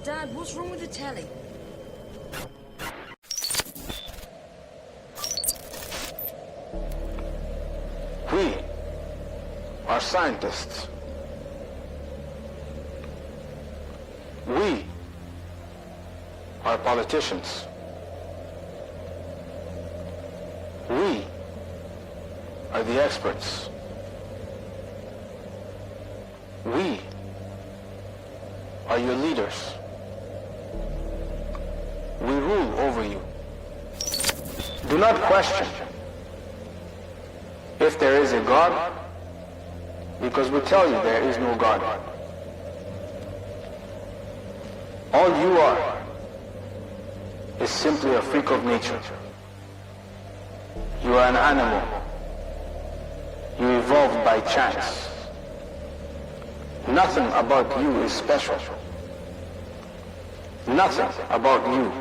Dad, what's wrong with the telly? We are scientists. We are politicians. We are the experts. We are your leaders. We rule over you. Do not question if there is a God, because we tell you there is no God. All you are is simply a freak of nature. You are an animal. You evolved by chance. Nothing about you is special. Nothing about you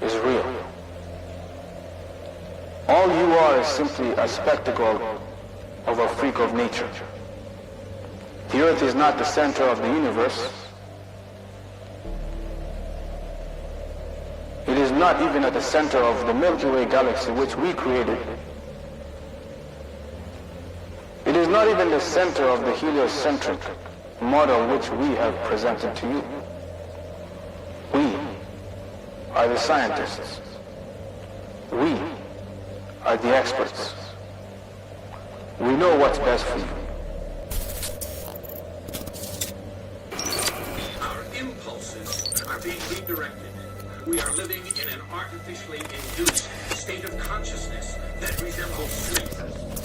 is real. All you are is simply a spectacle of a freak of nature. The earth is not the center of the universe. It is not even at the center of the Milky Way galaxy which we created. It is not even the center of the heliocentric model which we have presented to you. We are the scientists. We are the experts. We know what's best for you. Our impulses are being redirected. We are living in an artificially induced state of consciousness that resembles sleep.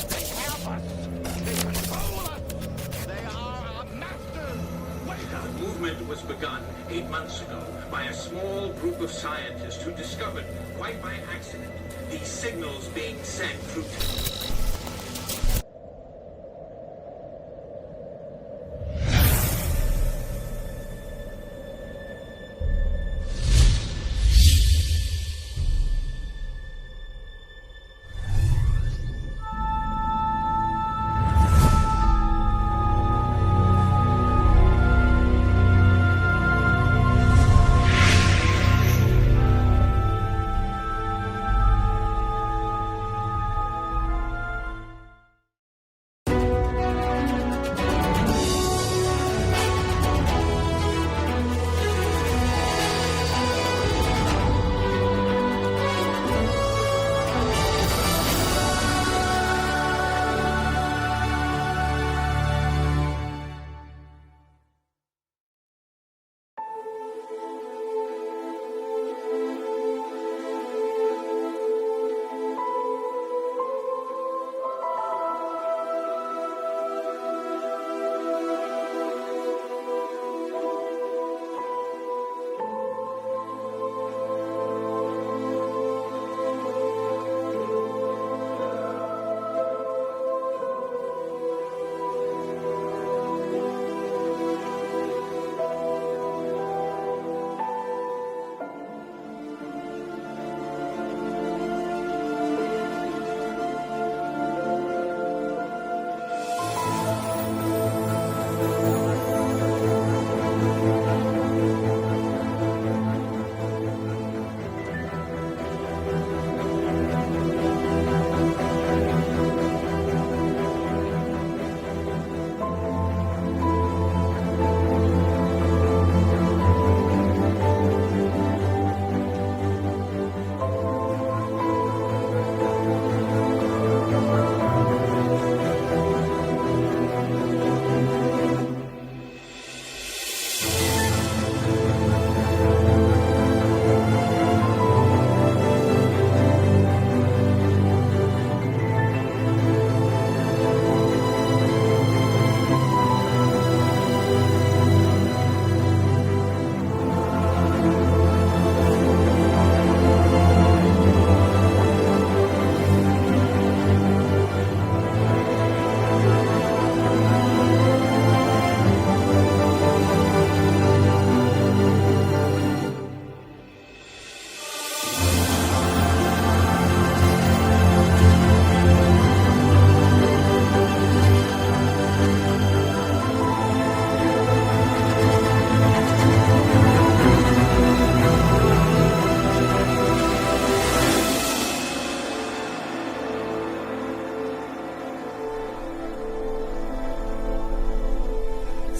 They have us. They control us. They are our masters. Wake up. The movement was begun 8 months ago by a small group of scientists who discovered, quite by accident, these signals being sent through...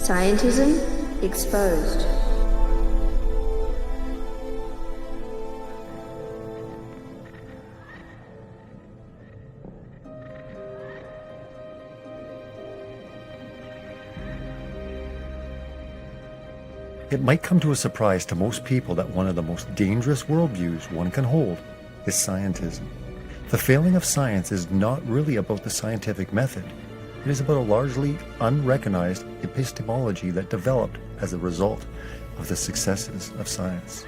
Scientism exposed. It might come to a surprise to most people that one of the most dangerous worldviews one can hold is scientism. The failing of science is not really about the scientific method. It is about a largely unrecognized epistemology that developed as a result of the successes of science.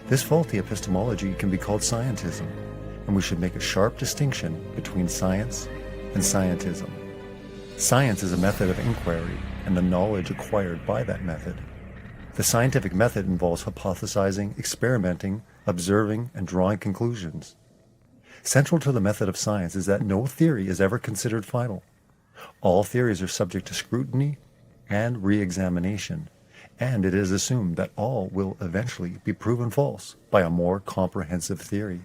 This faulty epistemology can be called scientism, and we should make a sharp distinction between science and scientism. Science is a method of inquiry and the knowledge acquired by that method. The scientific method involves hypothesizing, experimenting, observing, and drawing conclusions. Central to the method of science is that no theory is ever considered final. All theories are subject to scrutiny and re-examination, and it is assumed that all will eventually be proven false by a more comprehensive theory.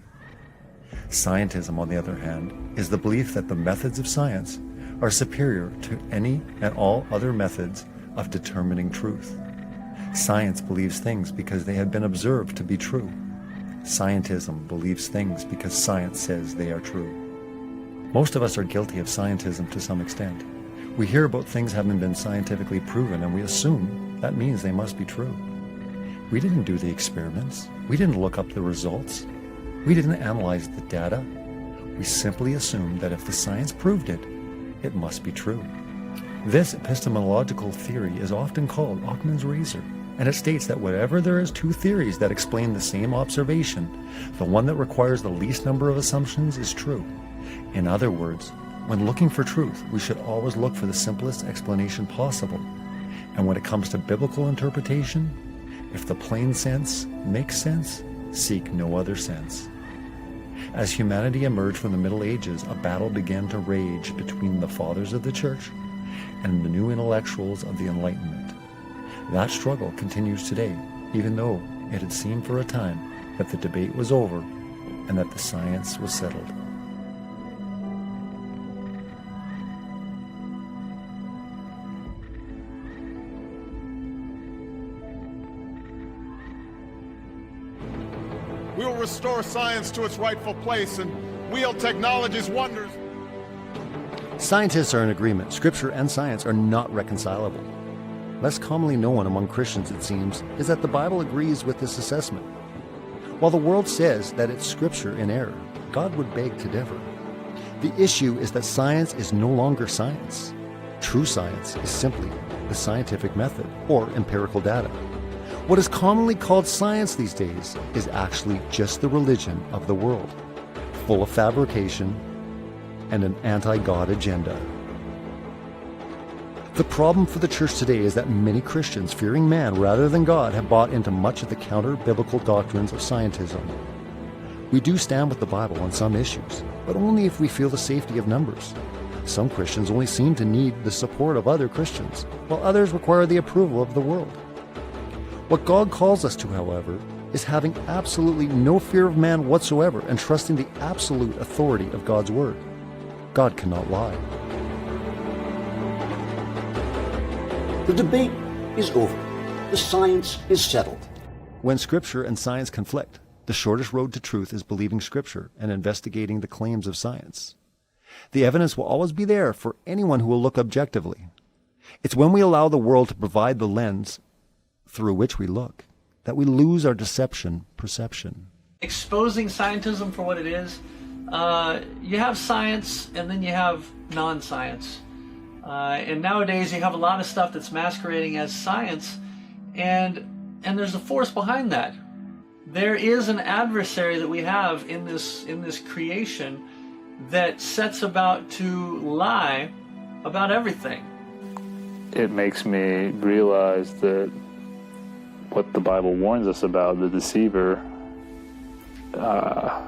Scientism, on the other hand, is the belief that the methods of science are superior to any and all other methods of determining truth. Science believes things because they have been observed to be true. Scientism believes things because science says they are true. Most of us are guilty of scientism to some extent. We hear about things having been scientifically proven and we assume that means they must be true. We didn't do the experiments. We didn't look up the results. We didn't analyze the data. We simply assumed that if the science proved it, it must be true. This epistemological theory is often called Occam's razor, and it states that whenever there is two theories that explain the same observation, the one that requires the least number of assumptions is true. In other words, when looking for truth, we should always look for the simplest explanation possible. And when it comes to biblical interpretation, if the plain sense makes sense, seek no other sense. As humanity emerged from the Middle Ages, a battle began to rage between the fathers of the Church and the new intellectuals of the Enlightenment. That struggle continues today, even though it had seemed for a time that the debate was over and that the science was settled. We will restore science to its rightful place and wield technology's wonders. Scientists are in agreement. Scripture and science are not reconcilable. Less commonly known among Christians, it seems, is that the Bible agrees with this assessment. While the world says that it's Scripture in error, God would beg to differ. The issue is that science is no longer science. True science is simply the scientific method, or empirical data. What is commonly called science these days is actually just the religion of the world, full of fabrication and an anti-God agenda. The problem for the church today is that many Christians, fearing man rather than God, have bought into much of the counter-biblical doctrines of scientism. We do stand with the Bible on some issues, but only if we feel the safety of numbers. Some Christians only seem to need the support of other Christians, while others require the approval of the world. What God calls us to, however, is having absolutely no fear of man whatsoever and trusting the absolute authority of God's Word. God cannot lie. The debate is over. The science is settled. When Scripture and science conflict, the shortest road to truth is believing Scripture and investigating the claims of science. The evidence will always be there for anyone who will look objectively. It's when we allow the world to provide the lens through which we look that we lose our deception perception. Exposing scientism for what it is, you have science and then you have non-science. And nowadays you have a lot of stuff that's masquerading as science, and there's a force behind that. There is an adversary that we have in this creation that sets about to lie about everything. It makes me realize that what the Bible warns us about, the deceiver, the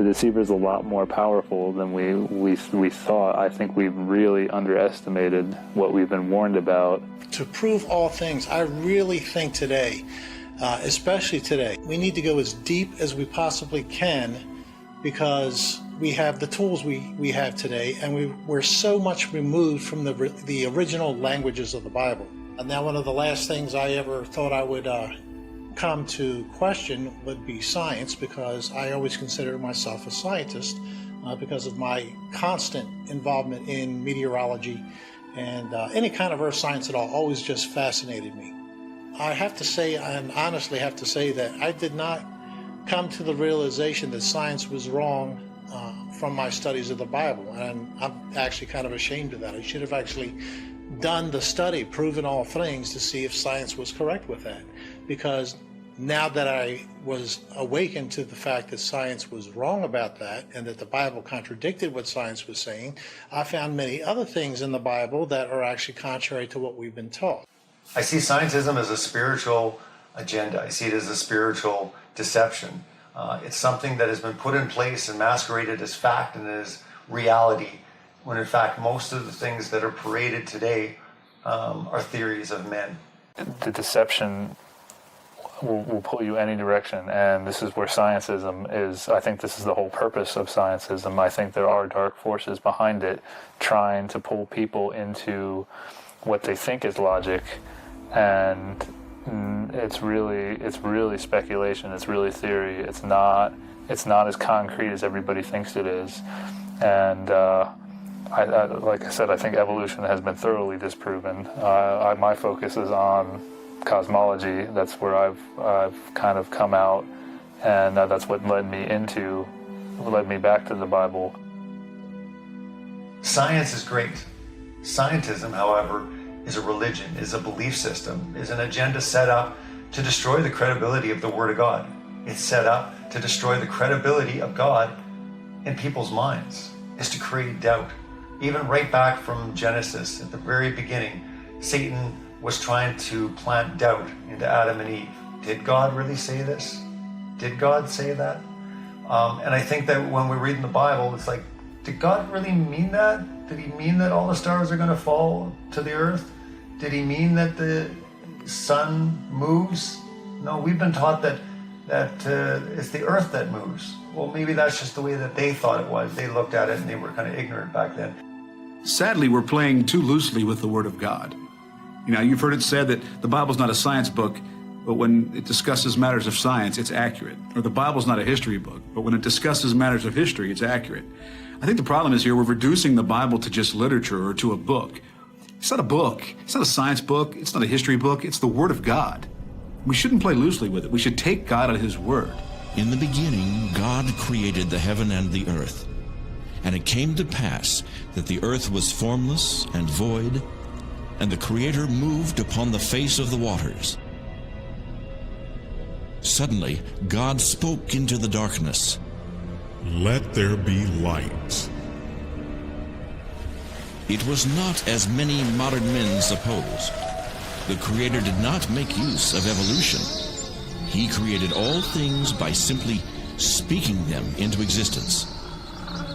deceiver is a lot more powerful than we thought. I think we've really underestimated what we've been warned about. To prove all things, I really think today, especially today, we need to go as deep as we possibly can, because we have the tools we have today, and we're so much removed from the original languages of the Bible. And now one of the last things I ever thought I would come to question would be science, because I always consider myself a scientist because of my constant involvement in meteorology and any kind of earth science at all always just fascinated me. I have to say, and honestly have to say, that I did not come to the realization that science was wrong from my studies of the Bible, and I'm actually kind of ashamed of that. I should have actually done the study, proven all things, to see if science was correct with that, because now that I was awakened to the fact that science was wrong about that and that the Bible contradicted what science was saying, I found many other things in the Bible that are actually contrary to what we've been taught. I see scientism as a spiritual agenda. I see it as a spiritual deception. It's something that has been put in place and masqueraded as fact and as reality, when in fact most of the things that are paraded today are theories of men. The deception will pull you any direction, and this is where scientism is. I think this is the whole purpose of scientism. I think there are dark forces behind it trying to pull people into what they think is logic, and it's really speculation, it's really theory. It's not as concrete as everybody thinks it is. And like I said, I think evolution has been thoroughly disproven. My focus is on cosmology. That's where I've kind of come out, and that's what led me back to the Bible. Science is great. Scientism, however, is a religion, is a belief system, is an agenda set up to destroy the credibility of the Word of God. It's set up to destroy the credibility of God in people's minds. It's to create doubt. Even right back from Genesis, at the very beginning, Satan was trying to plant doubt into Adam and Eve. Did God really say this? Did God say that? And I think that when we read in the Bible, it's like, did God really mean that? Did he mean that all the stars are going to fall to the earth? Did he mean that the sun moves? No, we've been taught that it's the earth that moves. Well, maybe that's just the way that they thought it was. They looked at it and they were kind of ignorant back then. Sadly, we're playing too loosely with the Word of God. You know, you've heard it said that the Bible's not a science book, but when it discusses matters of science, it's accurate. Or the Bible's not a history book, but when it discusses matters of history, it's accurate. I think the problem is here we're reducing the Bible to just literature or to a book. It's not a book. It's not a science book. It's not a history book. It's the Word of God. We shouldn't play loosely with it. We should take God at His word. In the beginning, God created the heaven and the earth. And it came to pass that the earth was formless and void, and the Creator moved upon the face of the waters. Suddenly, God spoke into the darkness. Let there be light. It was not as many modern men suppose. The Creator did not make use of evolution. He created all things by simply speaking them into existence.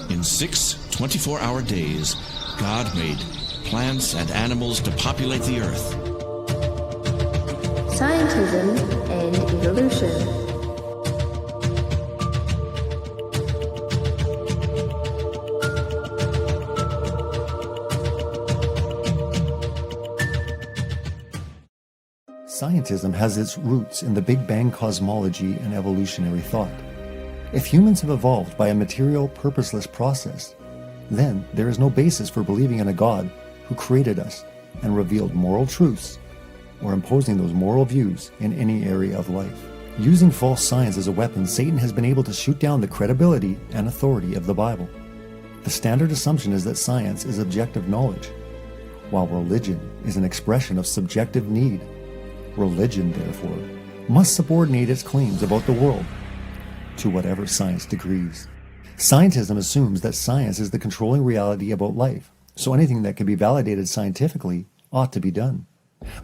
In 6 24-hour days, God made plants and animals to populate the earth. Scientism and evolution. Scientism has its roots in the Big Bang cosmology and evolutionary thought. If humans have evolved by a material, purposeless process, then there is no basis for believing in a God who created us and revealed moral truths or imposing those moral views in any area of life. Using false science as a weapon, Satan has been able to shoot down the credibility and authority of the Bible. The standard assumption is that science is objective knowledge, while religion is an expression of subjective need. Religion, therefore, must subordinate its claims about the world to whatever science decrees. Scientism assumes that science is the controlling reality about life, so anything that can be validated scientifically ought to be done.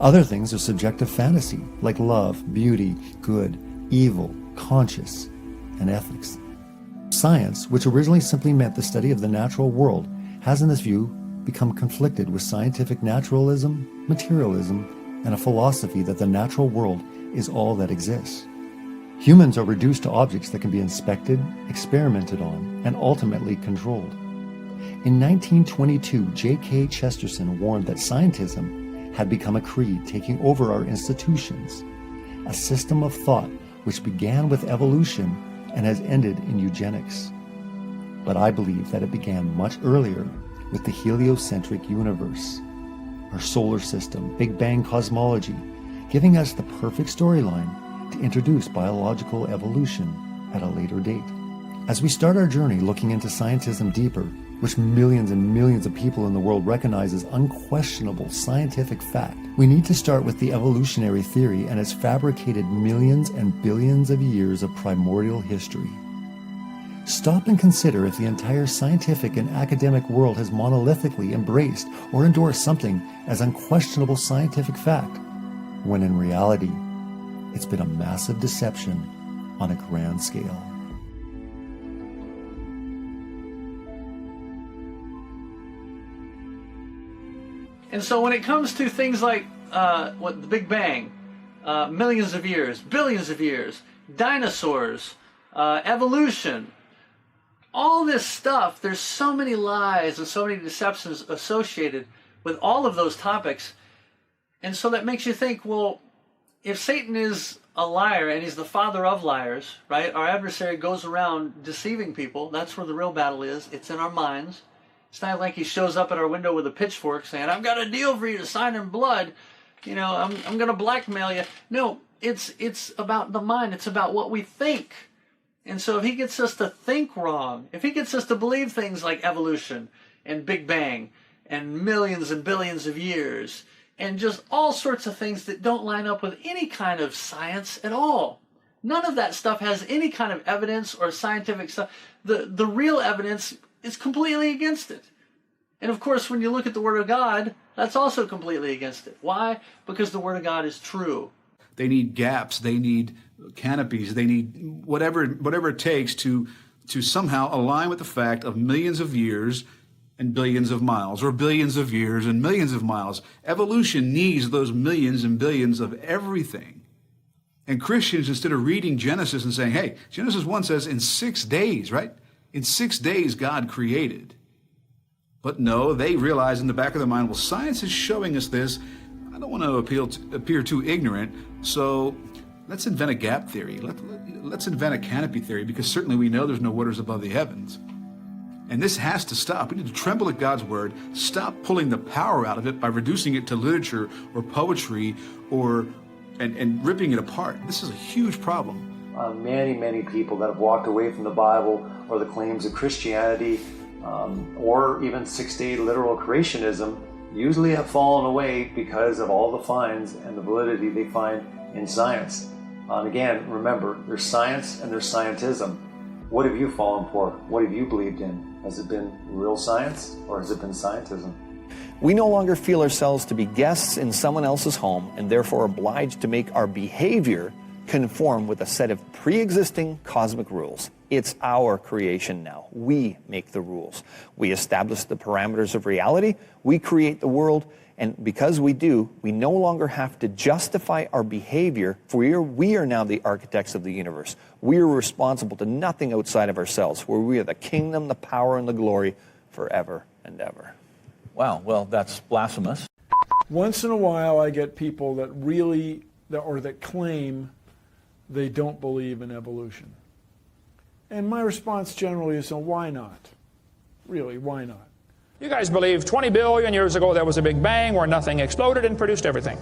Other things are subjective fantasy, like love, beauty, good, evil, conscious, and ethics. Science, which originally simply meant the study of the natural world, has in this view become conflicted with scientific naturalism, materialism, and a philosophy that the natural world is all that exists. Humans are reduced to objects that can be inspected, experimented on, and ultimately controlled. In 1922, G.K. Chesterton warned that scientism had become a creed taking over our institutions, a system of thought which began with evolution and has ended in eugenics. But I believe that it began much earlier with the heliocentric universe, our solar system, Big Bang cosmology, giving us the perfect storyline to introduce biological evolution at a later date. As we start our journey looking into scientism deeper, which millions and millions of people in the world recognize as unquestionable scientific fact, we need to start with the evolutionary theory and its fabricated millions and billions of years of primordial history. Stop and consider if the entire scientific and academic world has monolithically embraced or endorsed something as unquestionable scientific fact, when in reality, it's been a massive deception on a grand scale. And so when it comes to things like the Big Bang, millions of years, billions of years, dinosaurs, evolution, all this stuff, there's so many lies and so many deceptions associated with all of those topics. And so that makes you think, well, if Satan is a liar and he's the father of liars, right? Our adversary goes around deceiving people. That's where the real battle is. It's in our minds. It's not like he shows up at our window with a pitchfork saying, I've got a deal for you to sign in blood. You know, I'm going to blackmail you. No, it's about the mind. It's about what we think. And so if he gets us to think wrong, if he gets us to believe things like evolution and Big Bang and millions and billions of years and just all sorts of things that don't line up with any kind of science at all, none of that stuff has any kind of evidence or scientific stuff. The real evidence is completely against it. And of course, when you look at the Word of God, that's also completely against it. Why? Because the Word of God is true. They need gaps. They need canopies. They need whatever it takes to somehow align with the fact of millions of years and billions of miles, or billions of years and millions of miles. Evolution needs those millions and billions of everything. And Christians, instead of reading Genesis and saying, hey, Genesis 1 says in 6 days, right? In 6 days, God created. But no, they realize in the back of their mind, well, science is showing us this. I don't want to appear too ignorant, so let's invent a gap theory. Let's invent a canopy theory, because certainly we know there's no waters above the heavens. And this has to stop. We need to tremble at God's word, stop pulling the power out of it by reducing it to literature or poetry and ripping it apart. This is a huge problem. Many people that have walked away from the Bible or the claims of Christianity or even six-day literal creationism usually have fallen away because of all the finds and the validity they find in science. And again, remember, there's science and there's scientism. What have you fallen for? What have you believed in? Has it been real science or has it been scientism? We no longer feel ourselves to be guests in someone else's home and therefore obliged to make our behavior conform with a set of pre-existing cosmic rules. It's our creation now. We make the rules. We establish the parameters of reality. We create the world. And because we do, we no longer have to justify our behavior, for we are now the architects of the universe. We are responsible to nothing outside of ourselves, where we are the kingdom, the power, and the glory forever and ever. Wow, well, that's blasphemous. Once in a while, I get people that claim they don't believe in evolution. And my response generally is, so why not? Really, why not? You guys believe 20 billion years ago there was a Big Bang where nothing exploded and produced everything.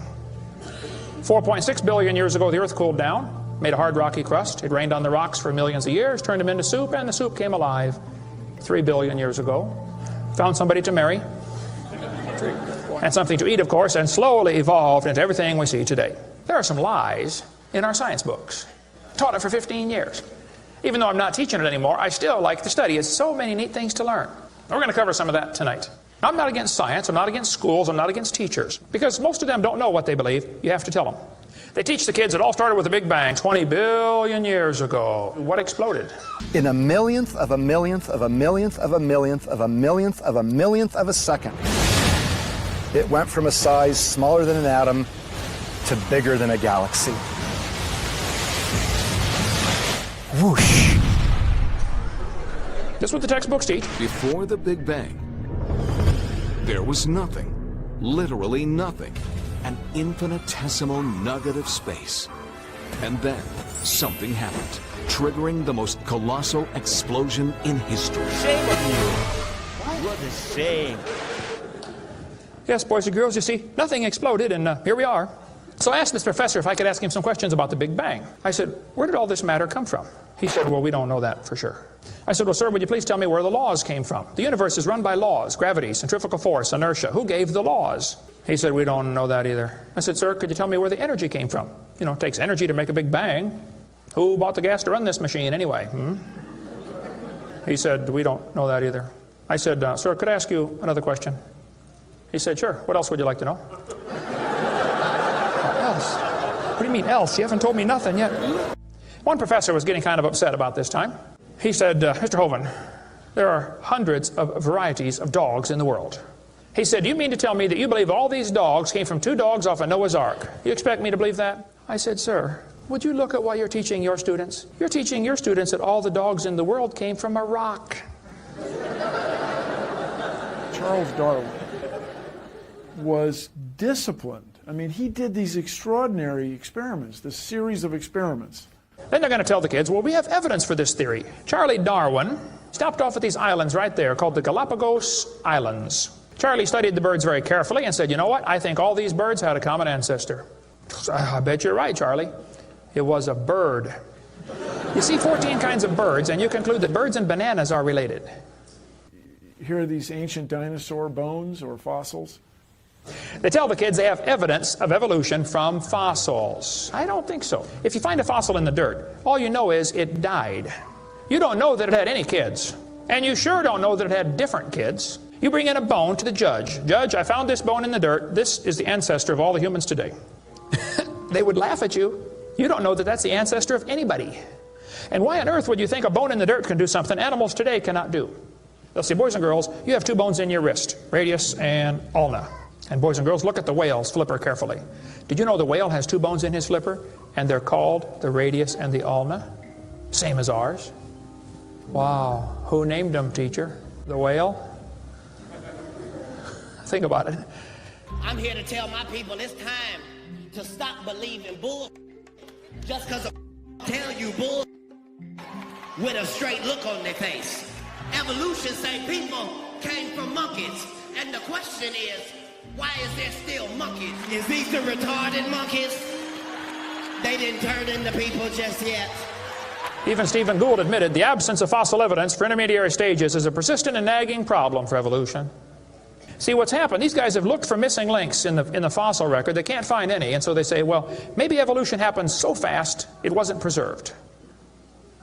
4.6 billion years ago the Earth cooled down, made a hard rocky crust. It rained on the rocks for millions of years, turned them into soup, and the soup came alive 3 billion years ago. Found somebody to marry, and something to eat, of course, and slowly evolved into everything we see today. There are some lies in our science books. Taught it for 15 years. Even though I'm not teaching it anymore, I still like to study. It's so many neat things to learn. We're going to cover some of that tonight. I'm not against science, I'm not against schools, I'm not against teachers, because most of them don't know what they believe. You have to tell them. They teach the kids it all started with a Big Bang 20 billion years ago. What exploded? In a millionth of a millionth of a millionth of a millionth of a millionth of a millionth of a second, it went from a size smaller than an atom to bigger than a galaxy. Whoosh. This is what the textbooks teach. Before the Big Bang, there was nothing, literally nothing, an infinitesimal nugget of space. And then something happened, triggering the most colossal explosion in history. Shame on you. What a shame. Yes, boys and girls, you see, nothing exploded, and here we are. So I asked this professor if I could ask him some questions about the Big Bang. I said, where did all this matter come from? He said, well, we don't know that for sure. I said, well, sir, would you please tell me where the laws came from? The universe is run by laws, gravity, centrifugal force, inertia. Who gave the laws? He said, we don't know that either. I said, sir, could you tell me where the energy came from? You know, it takes energy to make a Big Bang. Who bought the gas to run this machine anyway? He said, we don't know that either. I said, sir, could I ask you another question? He said, sure. What else would you like to know? Else? What do you mean else? You haven't told me nothing yet. One professor was getting kind of upset about this time. He said, Mr. Hovind, there are hundreds of varieties of dogs in the world. He said, do you mean to tell me that you believe all these dogs came from 2 dogs off of Noah's Ark? You expect me to believe that? I said, sir, would you look at what you're teaching your students? You're teaching your students that all the dogs in the world came from a rock. Charles Darwin was disciplined. I mean, he did these extraordinary experiments, this series of experiments. Then they're going to tell the kids, well, we have evidence for this theory. Charlie Darwin stopped off at these islands right there called the Galapagos Islands. Charlie studied the birds very carefully and said, you know what? I think all these birds had a common ancestor. I bet you're right, Charlie. It was a bird. You see 14 kinds of birds, and you conclude that birds and bananas are related. Here are these ancient dinosaur bones or fossils. They tell the kids they have evidence of evolution from fossils. I don't think so. If you find a fossil in the dirt, all you know is it died. You don't know that it had any kids. And you sure don't know that it had different kids. You bring in a bone to the judge. Judge, I found this bone in the dirt. This is the ancestor of all the humans today. They would laugh at you. You don't know that that's the ancestor of anybody. And why on earth would you think a bone in the dirt can do something animals today cannot do? They'll say, boys and girls, you have 2 bones in your wrist, radius and ulna. And boys and girls, look at the whale's flipper carefully. Did you know the whale has 2 bones in his flipper? And they're called the radius and the ulna? Same as ours. Wow. Who named them, teacher? The whale? Think about it. I'm here to tell my people it's time to stop believing bull just because tell you bull with a straight look on their face. Evolution say people came from monkeys. And the question is, why is there still monkeys? Is these the retarded monkeys? They didn't turn into people just yet. Even Stephen Gould admitted the absence of fossil evidence for intermediary stages is a persistent and nagging problem for evolution. See what's happened, these guys have looked for missing links in the fossil record. They can't find any, and so they say, well, maybe evolution happened so fast it wasn't preserved.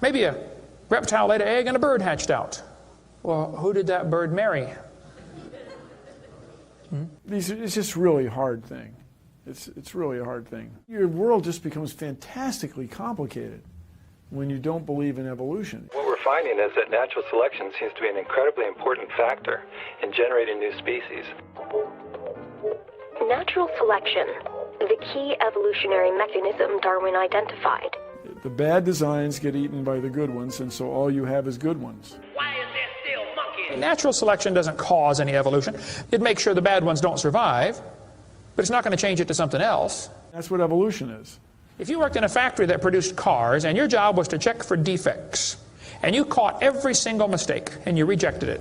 Maybe a reptile laid an egg and a bird hatched out. Well, who did that bird marry? It's just really a hard thing. It's really a hard thing. Your world just becomes fantastically complicated when you don't believe in evolution. What we're finding is that natural selection seems to be an incredibly important factor in generating new species. Natural selection, the key evolutionary mechanism Darwin identified. The bad designs get eaten by the good ones, and so all you have is good ones. Why is there still monkeys? Natural selection doesn't cause any evolution. It makes sure the bad ones don't survive, but it's not going to change it to something else. That's what evolution is. If you worked in a factory that produced cars and your job was to check for defects, and you caught every single mistake and you rejected it,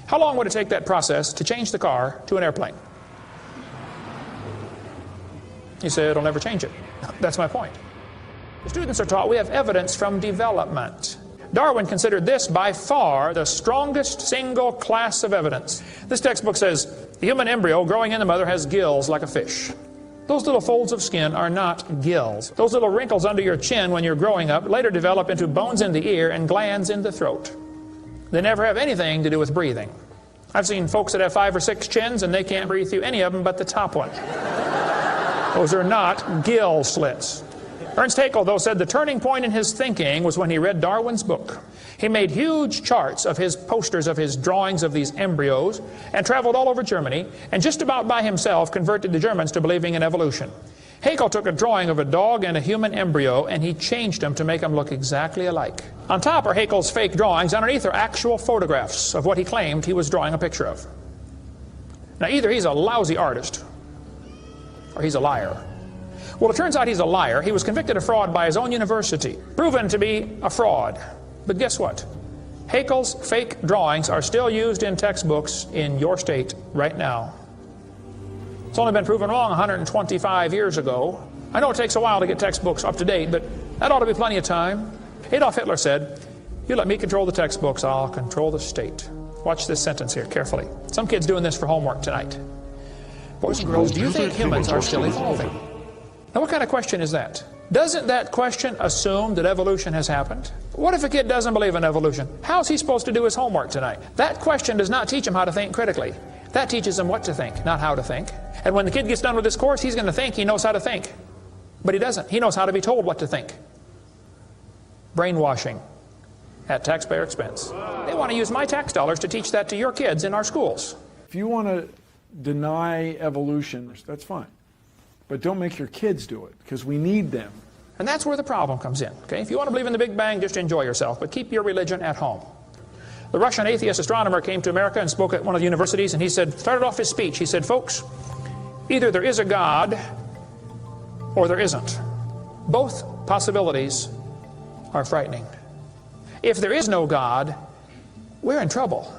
how long would it take that process to change the car to an airplane? You say it'll never change it. That's my point. The students are taught we have evidence from development. Darwin considered this by far the strongest single class of evidence. This textbook says the human embryo growing in the mother has gills like a fish. Those little folds of skin are not gills. Those little wrinkles under your chin when you're growing up later develop into bones in the ear and glands in the throat. They never have anything to do with breathing. I've seen folks that have 5 or 6 chins and they can't breathe through any of them but the top one. Those are not gill slits. Ernst Haeckel, though, said the turning point in his thinking was when he read Darwin's book. He made huge charts of his posters of his drawings of these embryos and traveled all over Germany and just about by himself converted the Germans to believing in evolution. Haeckel took a drawing of a dog and a human embryo and he changed them to make them look exactly alike. On top are Haeckel's fake drawings. Underneath are actual photographs of what he claimed he was drawing a picture of. Now either he's a lousy artist or he's a liar. Well, it turns out he's a liar. He was convicted of fraud by his own university, proven to be a fraud. But guess what? Haeckel's fake drawings are still used in textbooks in your state right now. It's only been proven wrong 125 years ago. I know it takes a while to get textbooks up to date, but that ought to be plenty of time. Adolf Hitler said, "You let me control the textbooks, I'll control the state." Watch this sentence here carefully. Some kid's doing this for homework tonight. Boys and girls, do you think humans are still evolving? Now, what kind of question is that? Doesn't that question assume that evolution has happened? What if a kid doesn't believe in evolution? How's he supposed to do his homework tonight? That question does not teach him how to think critically. That teaches him what to think, not how to think. And when the kid gets done with this course, he's going to think he knows how to think. But he doesn't. He knows how to be told what to think. Brainwashing at taxpayer expense. They want to use my tax dollars to teach that to your kids in our schools. If you want to deny evolution, that's fine. But don't make your kids do it, because we need them. And that's where the problem comes in. Okay? If you want to believe in the Big Bang, just enjoy yourself, but keep your religion at home. The Russian atheist astronomer came to America and spoke at one of the universities, and he said, started off his speech, he said, "Folks, either there is a God or there isn't. Both possibilities are frightening. If there is no God, we're in trouble.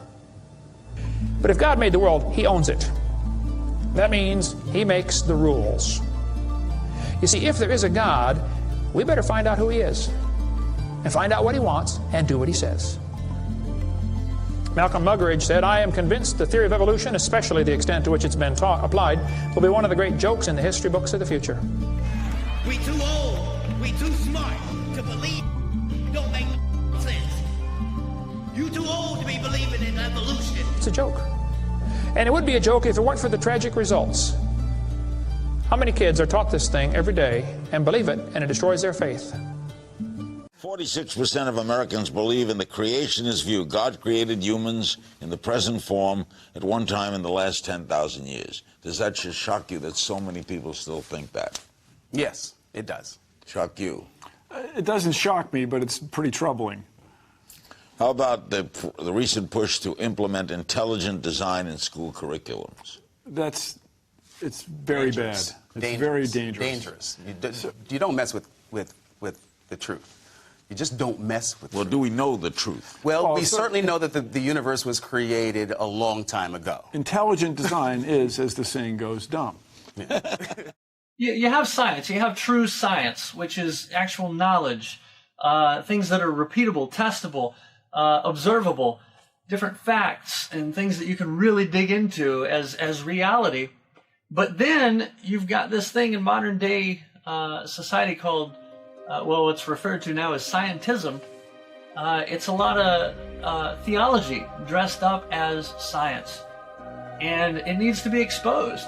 But if God made the world, He owns it. That means He makes the rules. You see, if there is a God, we better find out who He is, and find out what He wants, and do what He says." Malcolm Muggeridge said, "I am convinced the theory of evolution, especially the extent to which it's been applied, will be one of the great jokes in the history books of the future." We too old, we too smart to believe. Don't make sense. You too old to be believing in evolution. It's a joke. And it would be a joke if it weren't for the tragic results. How many kids are taught this thing every day and believe it, and it destroys their faith? 46% of Americans believe in the creationist view. God created humans in the present form at one time in the last 10,000 years. Does that just shock you that so many people still think that? Yes, it does. Shock you? It doesn't shock me, but it's pretty troubling. How about the recent push to implement intelligent design in school curriculums? It's very bad. It's very dangerous. You don't mess with the truth. You just don't mess with. Well, do we know the truth? Well, we certainly know that the universe was created a long time ago. Intelligent design is, as the saying goes, dumb. You have science. You have true science, which is actual knowledge, things that are repeatable, testable, observable, different facts, and things that you can really dig into as reality. But then you've got this thing in modern day society called, what's referred to now as Scientism. It's a lot of theology dressed up as science. And it needs to be exposed.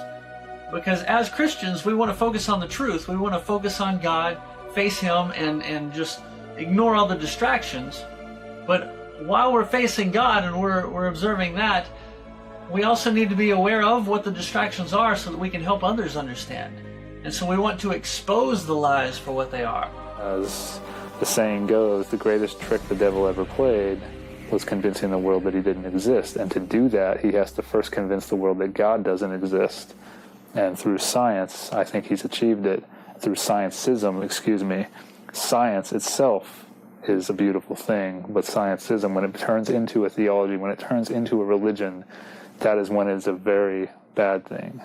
Because as Christians, we want to focus on the truth. We want to focus on God, face Him, and just ignore all the distractions. But while we're facing God and we're observing that, we also need to be aware of what the distractions are so that we can help others understand. And so we want to expose the lies for what they are. As the saying goes, the greatest trick the devil ever played was convincing the world that he didn't exist. And to do that, he has to first convince the world that God doesn't exist. And through science, I think he's achieved it. Through scientism, science itself is a beautiful thing, but scientism, when it turns into a theology, when it turns into a religion, that is when it's a very bad thing.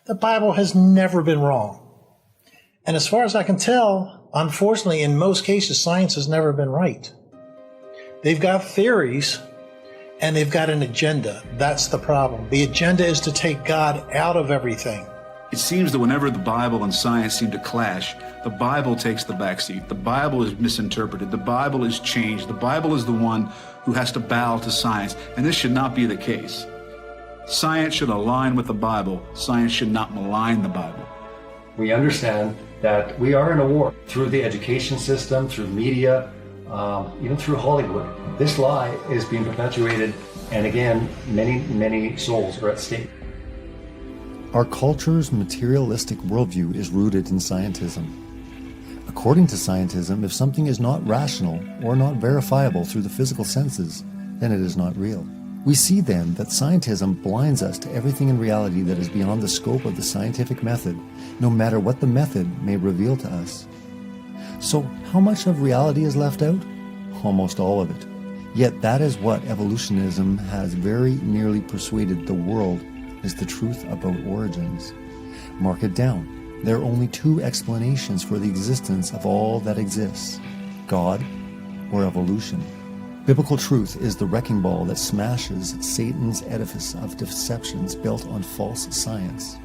The Bible has never been wrong. And as far as I can tell, unfortunately, in most cases, science has never been right. They've got theories, and they've got an agenda. That's the problem. The agenda is to take God out of everything. It seems that whenever the Bible and science seem to clash, the Bible takes the backseat. The Bible is misinterpreted. The Bible is changed. The Bible is the one who has to bow to science. And this should not be the case. Science should align with the Bible. Science should not malign the Bible. We understand that we are in a war through the education system, through media, even through Hollywood. This lie is being perpetuated, and again, many souls are at stake. Our culture's materialistic worldview is rooted in scientism. According to scientism, if something is not rational or not verifiable through the physical senses, then it is not real. We see then that scientism blinds us to everything in reality that is beyond the scope of the scientific method, no matter what the method may reveal to us. So how much of reality is left out? Almost all of it. Yet that is what evolutionism has very nearly persuaded the world is the truth about origins. Mark it down. There are only two explanations for the existence of all that exists: God or evolution. Biblical truth is the wrecking ball that smashes Satan's edifice of deceptions built on false science,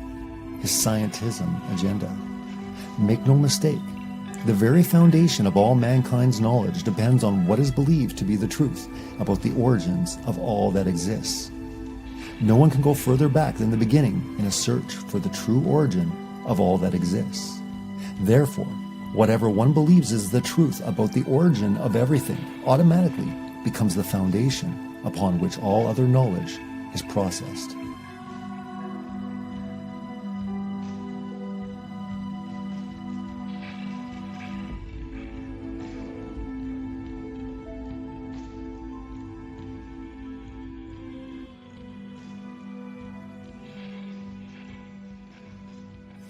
his scientism agenda. Make no mistake, the very foundation of all mankind's knowledge depends on what is believed to be the truth about the origins of all that exists. No one can go further back than the beginning in a search for the true origin of all that exists. Therefore, whatever one believes is the truth about the origin of everything automatically becomes the foundation upon which all other knowledge is processed.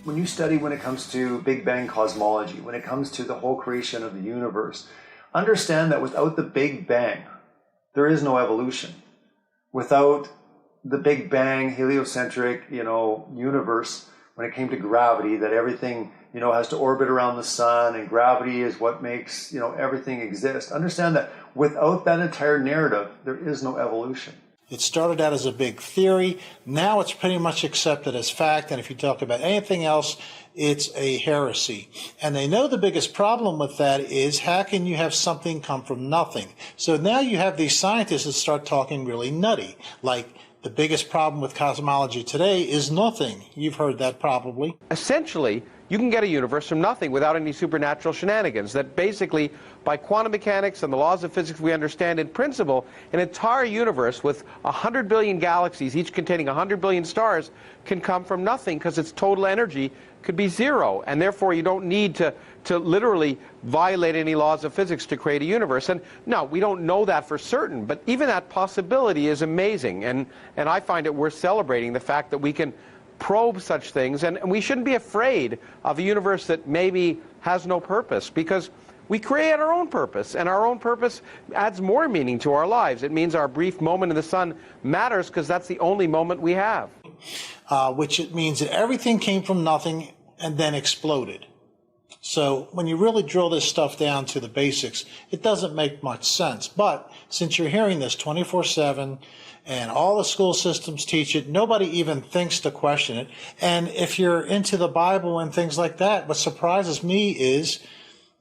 When you study when it comes to Big Bang cosmology, when it comes to the whole creation of the universe, understand that without the Big Bang, there is no evolution. Without the Big Bang heliocentric, universe, when it came to gravity, that everything, has to orbit around the sun, and gravity is what makes, everything exist. Understand that without that entire narrative, there is no evolution. It started out as a big theory. Now it's pretty much accepted as fact. And if you talk about anything else, it's a heresy. And they know the biggest problem with that is how can you have something come from nothing? So now you have these scientists that start talking really nutty. Like the biggest problem with cosmology today is nothing. You've heard that probably. Essentially, you can get a universe from nothing without any supernatural shenanigans. That basically, by quantum mechanics and the laws of physics we understand in principle, an entire universe with 100 billion galaxies, each containing 100 billion stars, can come from nothing because its total energy could be zero. And therefore, you don't need to literally violate any laws of physics to create a universe. And no, we don't know that for certain, but even that possibility is amazing. And I find it worth celebrating the fact that we can probe such things, and we shouldn't be afraid of a universe that maybe has no purpose, because we create our own purpose, and our own purpose adds more meaning to our lives. It means our brief moment in the sun matters because that's the only moment we have. Which it means that everything came from nothing and then exploded. So when you really drill this stuff down to the basics, it doesn't make much sense. But since you're hearing this 24/7, and all the school systems teach it, nobody even thinks to question it. And if you're into the Bible and things like that, what surprises me is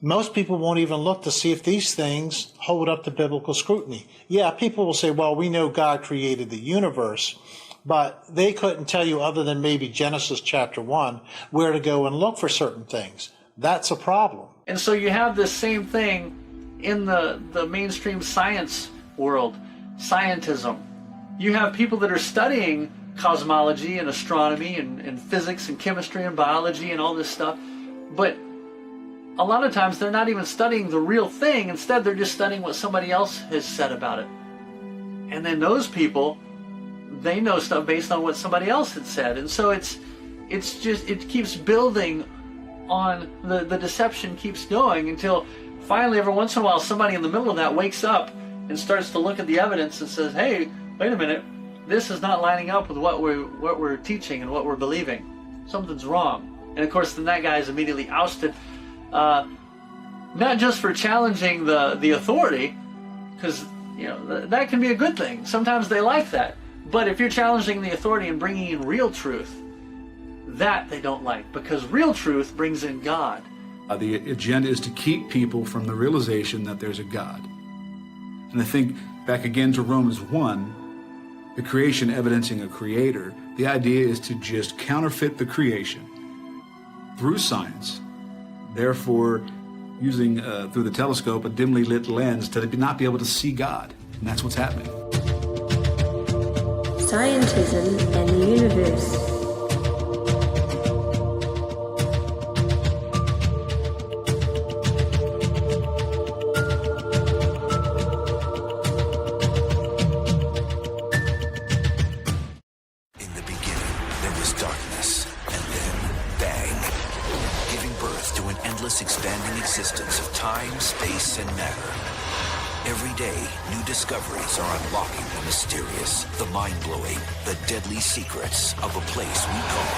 most people won't even look to see if these things hold up to biblical scrutiny. Yeah, people will say, well, we know God created the universe, but they couldn't tell you, other than maybe Genesis chapter 1, where to go and look for certain things. That's a problem. And so you have this same thing in the mainstream science world, scientism. You have people that are studying cosmology and astronomy and physics and chemistry and biology and all this stuff, but a lot of times they're not even studying the real thing. Instead, they're just studying what somebody else has said about it. And then those people, they know stuff based on what somebody else had said. And so it keeps building on, the deception keeps going until finally every once in a while somebody in the middle of that wakes up and starts to look at the evidence and says, hey, wait a minute, this is not lining up with what we're teaching and what we're believing. Something's wrong. And of course then that guy is immediately ousted, not just for challenging the authority, because that can be a good thing. Sometimes they like that. But if you're challenging the authority and bringing in real truth, that they don't like, because real truth brings in God. The agenda is to keep people from the realization that there's a God. And I think back again to Romans 1, the creation evidencing a creator, the idea is to just counterfeit the creation through science, therefore using through the telescope a dimly lit lens to not be able to see God. And that's what's happening. Scientism and the universe. There was darkness, and then bang, giving birth to an endless expanding existence of time, space, and matter. Every day, new discoveries are unlocking the mysterious, the mind-blowing, the deadly secrets of a place we call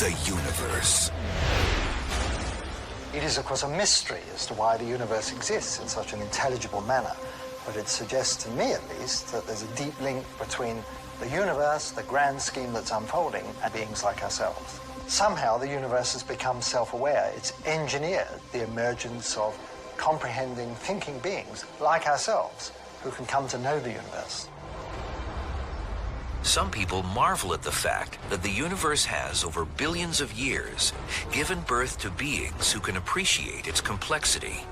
the universe. It is, of course, a mystery as to why the universe exists in such an intelligible manner, but it suggests to me, at least, that there's a deep link between the universe, the grand scheme that's unfolding, and beings like ourselves. Somehow, the universe has become self-aware. It's engineered the emergence of comprehending, thinking beings like ourselves who can come to know the universe. Some people marvel at the fact that the universe has, over billions of years, given birth to beings who can appreciate its complexity.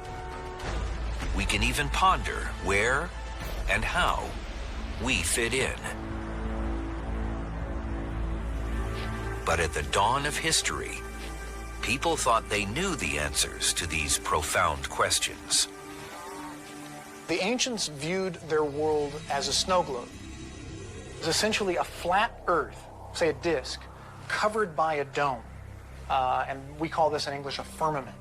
We can even ponder where and how we fit in. But at the dawn of history, people thought they knew the answers to these profound questions. The ancients viewed their world as a snow globe. It was essentially a flat Earth, say a disk, covered by a dome. And we call this in English a firmament.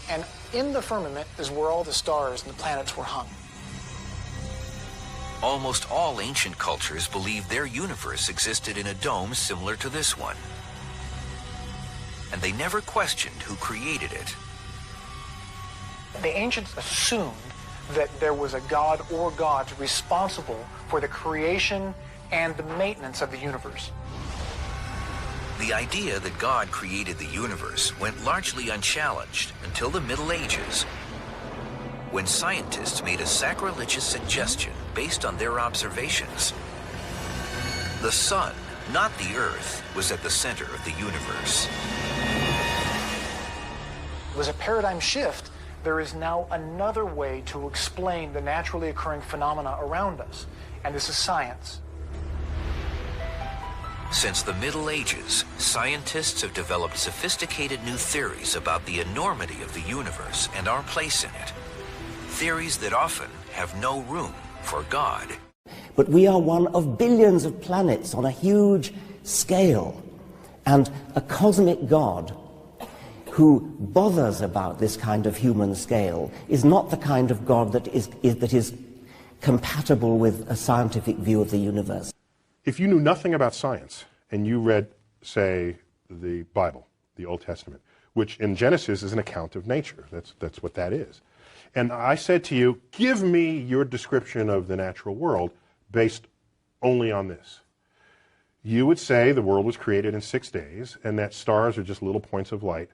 And in the firmament is where all the stars and the planets were hung. Almost all ancient cultures believed their universe existed in a dome similar to this one. And they never questioned who created it. The ancients assumed that there was a god or gods responsible for the creation and the maintenance of the universe. The idea that God created the universe went largely unchallenged until the Middle Ages, when scientists made a sacrilegious suggestion based on their observations. The sun, not the Earth, was at the center of the universe. It was a paradigm shift. There is now another way to explain the naturally occurring phenomena around us, and this is science. Since the Middle Ages, scientists have developed sophisticated new theories about the enormity of the universe and our place in it. Theories that often have no room for God. But we are one of billions of planets on a huge scale, and a cosmic God who bothers about this kind of human scale is not the kind of God that is compatible with a scientific view of the universe. If you knew nothing about science and you read, say, the Bible, the Old Testament, which in Genesis is an account of nature, that's what that is. And I said to you, give me your description of the natural world based only on this. You would say the world was created in 6 days and that stars are just little points of light,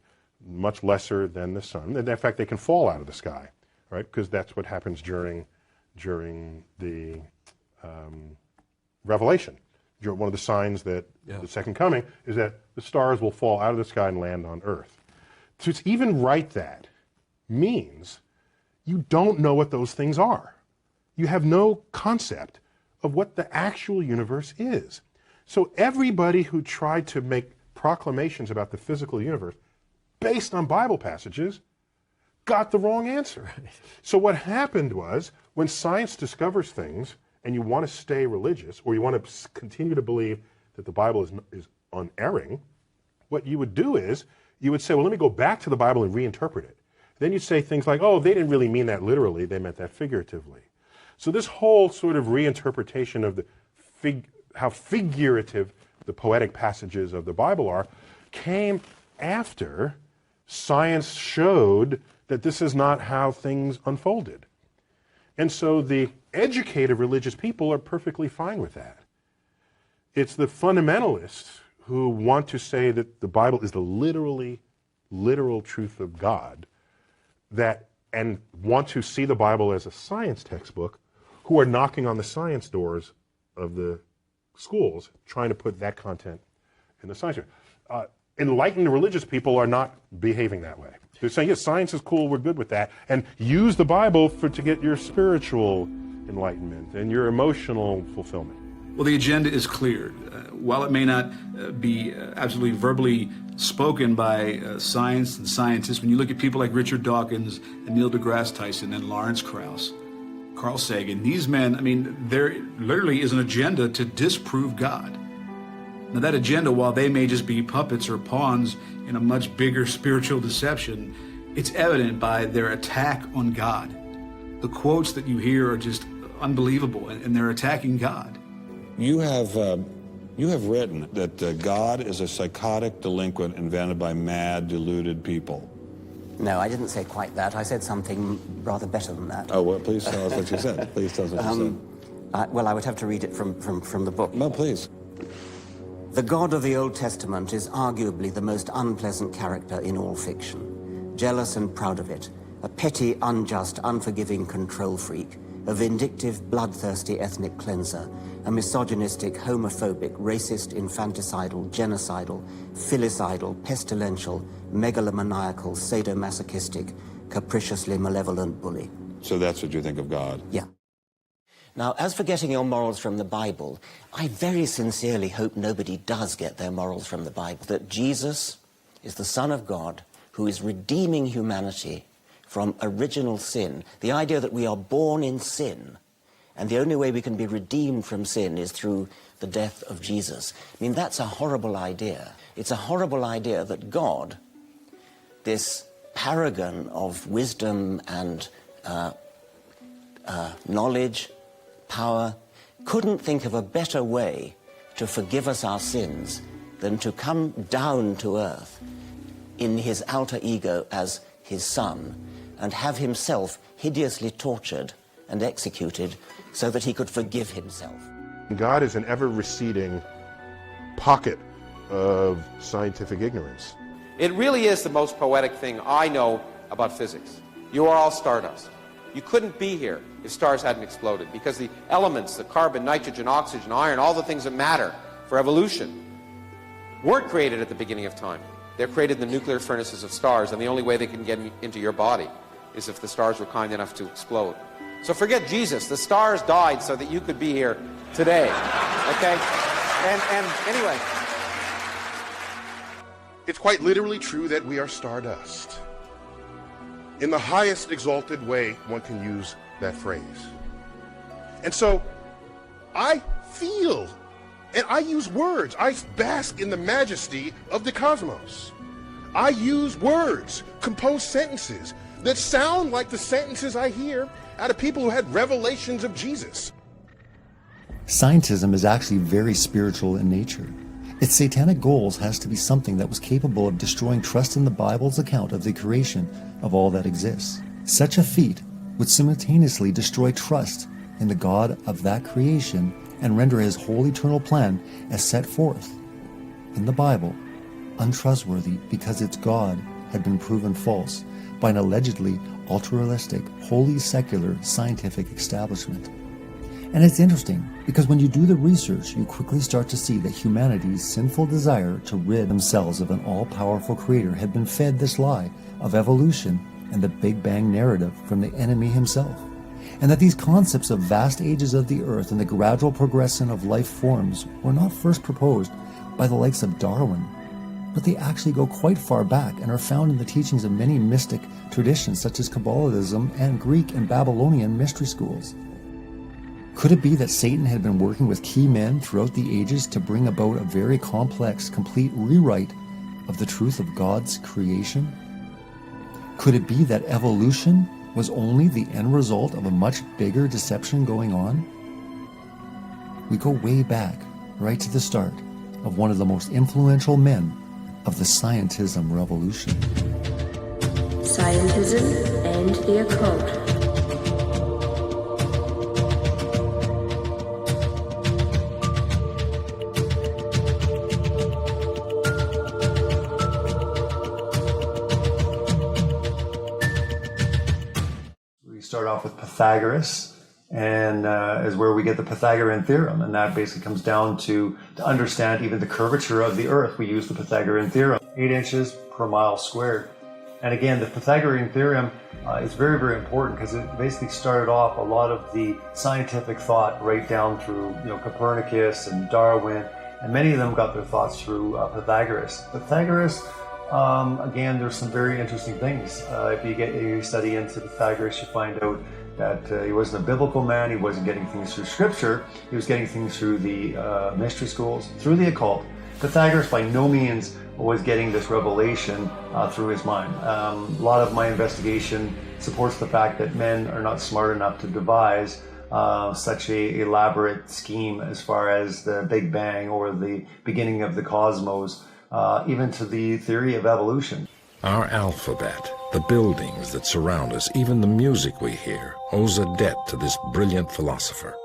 much lesser than the sun. And in fact, they can fall out of the sky, right? Because that's what happens during the Revelation. One of the signs that the second coming is that the stars will fall out of the sky and land on Earth. To even write that means you don't know what those things are. You have no concept of what the actual universe is. So everybody who tried to make proclamations about the physical universe based on Bible passages got the wrong answer. So what happened was, when science discovers things and you want to stay religious, or you want to continue to believe that the Bible is unerring, what you would do is, you would say, well, let me go back to the Bible and reinterpret it. Then you'd say things like, oh, they didn't really mean that literally, they meant that figuratively. So this whole sort of reinterpretation of how figurative the poetic passages of the Bible are came after science showed that this is not how things unfolded. And so the educated religious people are perfectly fine with that. It's the fundamentalists who want to say that the Bible is the literal truth of God, and want to see the Bible as a science textbook, who are knocking on the science doors of the schools, trying to put that content in the science. Enlightened religious people are not behaving that way. They're saying, yes, science is cool, we're good with that, and use the Bible to get your spiritual enlightenment and your emotional fulfillment. Well, the agenda is clear. While it may not be absolutely verbally spoken by science and scientists, when you look at people like Richard Dawkins and Neil deGrasse Tyson and Lawrence Krauss, Carl Sagan, these men, I mean, there literally is an agenda to disprove God. Now, that agenda, while they may just be puppets or pawns in a much bigger spiritual deception, it's evident by their attack on God. The quotes that you hear are just unbelievable, and they're attacking God. You have written that God is a psychotic delinquent invented by mad, deluded people. No, I didn't say quite that. I said something rather better than that. Oh, well, please tell us what you said. Please tell us what you said. Well, I would have to read it from the book. No, please. The God of the Old Testament is arguably the most unpleasant character in all fiction. Jealous and proud of it, a petty, unjust, unforgiving control freak, a vindictive, bloodthirsty ethnic cleanser, a misogynistic, homophobic, racist, infanticidal, genocidal, filicidal, pestilential, megalomaniacal, sadomasochistic, capriciously malevolent bully. So that's what you think of God? Yeah. Now, as for getting your morals from the Bible, I very sincerely hope nobody does get their morals from the Bible. That Jesus is the Son of God who is redeeming humanity from original sin. The idea that we are born in sin, and the only way we can be redeemed from sin is through the death of Jesus. I mean, that's a horrible idea. It's a horrible idea that God, this paragon of wisdom and knowledge, power, couldn't think of a better way to forgive us our sins than to come down to earth in his alter ego as his son and have himself hideously tortured and executed so that he could forgive himself. God is an ever-receding pocket of scientific ignorance. It really is the most poetic thing I know about physics. You are all stardust. You couldn't be here if stars hadn't exploded, because the elements, the carbon, nitrogen, oxygen, iron, all the things that matter for evolution weren't created at the beginning of time. They're created in the nuclear furnaces of stars, and the only way they can get into your body is if the stars were kind enough to explode. So forget Jesus. The stars died so that you could be here today. Okay? And anyway. It's quite literally true that we are stardust. In the highest exalted way one can use that phrase. And so I feel, and I use words. I bask in the majesty of the cosmos. I use words, compose sentences that sound like the sentences I hear out of people who had revelations of Jesus. Scientism is actually very spiritual in nature. Its satanic goals has to be something that was capable of destroying trust in the Bible's account of the creation of all that exists. Such a feat would simultaneously destroy trust in the God of that creation and render his whole eternal plan as set forth in the Bible untrustworthy, because its God had been proven false by an allegedly ultra-realistic, wholly secular scientific establishment. And it's interesting, because when you do the research, you quickly start to see that humanity's sinful desire to rid themselves of an all-powerful creator had been fed this lie of evolution and the Big Bang narrative from the enemy himself. And that these concepts of vast ages of the earth and the gradual progression of life forms were not first proposed by the likes of Darwin, but they actually go quite far back and are found in the teachings of many mystic traditions such as Kabbalism and Greek and Babylonian mystery schools. Could it be that Satan had been working with key men throughout the ages to bring about a very complex, complete rewrite of the truth of God's creation? Could it be that evolution was only the end result of a much bigger deception going on? We go way back, right to the start of one of the most influential men of the Scientism revolution. Scientism and the occult. Start off with Pythagoras, and is where we get the Pythagorean theorem, and that basically comes down to understand even the curvature of the earth. We use the Pythagorean theorem, 8 inches per mile squared. And again, the Pythagorean theorem is very, very important, because it basically started off a lot of the scientific thought right down through Copernicus and Darwin, and many of them got their thoughts through Pythagoras. Pythagoras, again, there's some very interesting things. If you study into Pythagoras, you find out that he wasn't a biblical man. He wasn't getting things through scripture. He was getting things through the mystery schools, through the occult. Pythagoras by no means was getting this revelation through his mind. A lot of my investigation supports the fact that men are not smart enough to devise such a elaborate scheme as far as the Big Bang or the beginning of the cosmos, even to the theory of evolution. Our alphabet, the buildings that surround us, even the music we hear, owes a debt to this brilliant philosopher.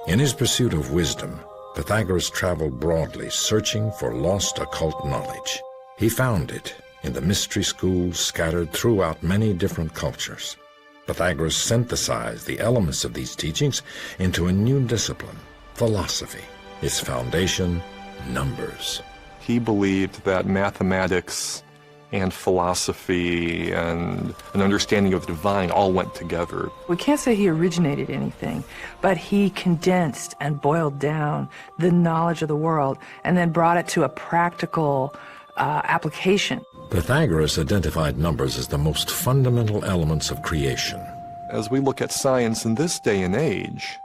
In his pursuit of wisdom, Pythagoras traveled broadly, searching for lost occult knowledge. He found it in the mystery schools scattered throughout many different cultures. Pythagoras synthesized the elements of these teachings into a new discipline, philosophy. Its foundation, numbers. He believed that mathematics and philosophy and an understanding of the divine all went together. We can't say he originated anything, but he condensed and boiled down the knowledge of the world and then brought it to a practical application. Pythagoras identified numbers as the most fundamental elements of creation. As we look at science in this day and age,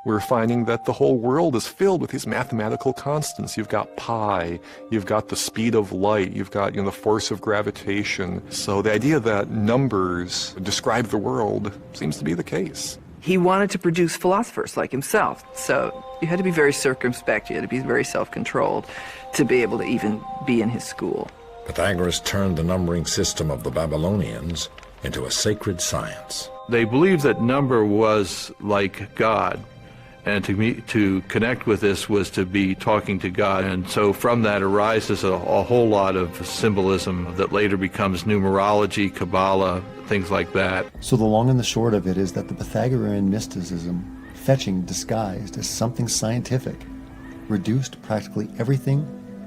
we're finding that the whole world is filled with these mathematical constants. You've got pi, you've got the speed of light, you've got the force of gravitation. So the idea that numbers describe the world seems to be the case. He wanted to produce philosophers like himself, so you had to be very circumspect, you had to be very self-controlled to be able to even be in his school. Pythagoras turned the numbering system of the Babylonians into a sacred science. They believed that number was like God. And to connect with this was to be talking to God. And so from that arises a whole lot of symbolism that later becomes numerology, Kabbalah, things like that. So the long and the short of it is that the Pythagorean mysticism, fetching disguised as something scientific, reduced practically everything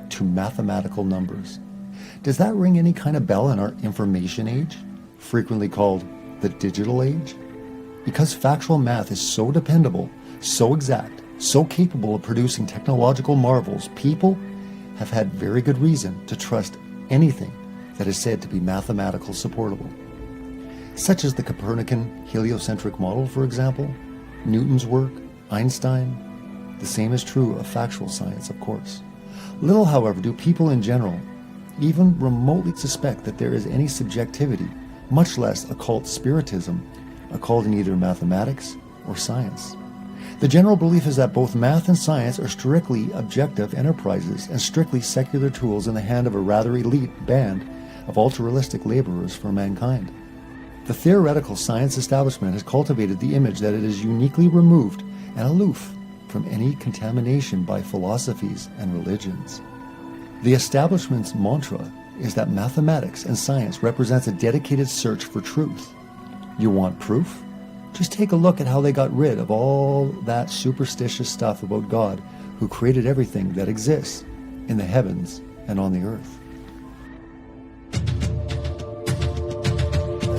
to mathematical numbers. Does that ring any kind of bell in our information age, frequently called the digital age? Because factual math is so dependable, so exact, so capable of producing technological marvels, people have had very good reason to trust anything that is said to be mathematical supportable. Such as the Copernican heliocentric model, for example, Newton's work, Einstein. The same is true of factual science, of course. Little, however, do people in general even remotely suspect that there is any subjectivity, much less occult spiritism, occult in either mathematics or science. The general belief is that both math and science are strictly objective enterprises and strictly secular tools in the hand of a rather elite band of ultra-realistic laborers for mankind. The theoretical science establishment has cultivated the image that it is uniquely removed and aloof from any contamination by philosophies and religions. The establishment's mantra is that mathematics and science represents a dedicated search for truth. You want proof? Just take a look at how they got rid of all that superstitious stuff about God, who created everything that exists in the heavens and on the earth.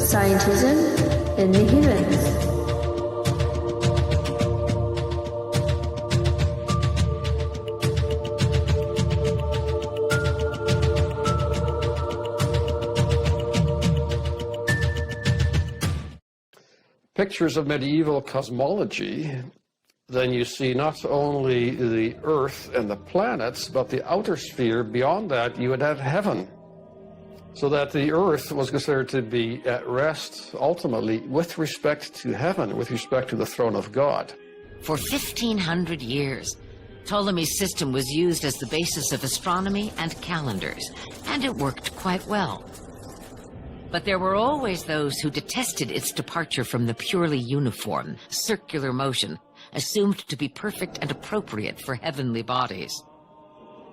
Scientism in the heavens. Pictures of medieval cosmology, then you see not only the Earth and the planets, but the outer sphere. Beyond that, you would have heaven. So that the Earth was considered to be at rest, ultimately, with respect to heaven, with respect to the throne of God. For 1,500 years, Ptolemy's system was used as the basis of astronomy and calendars, and it worked quite well. But there were always those who detested its departure from the purely uniform, circular motion, assumed to be perfect and appropriate for heavenly bodies.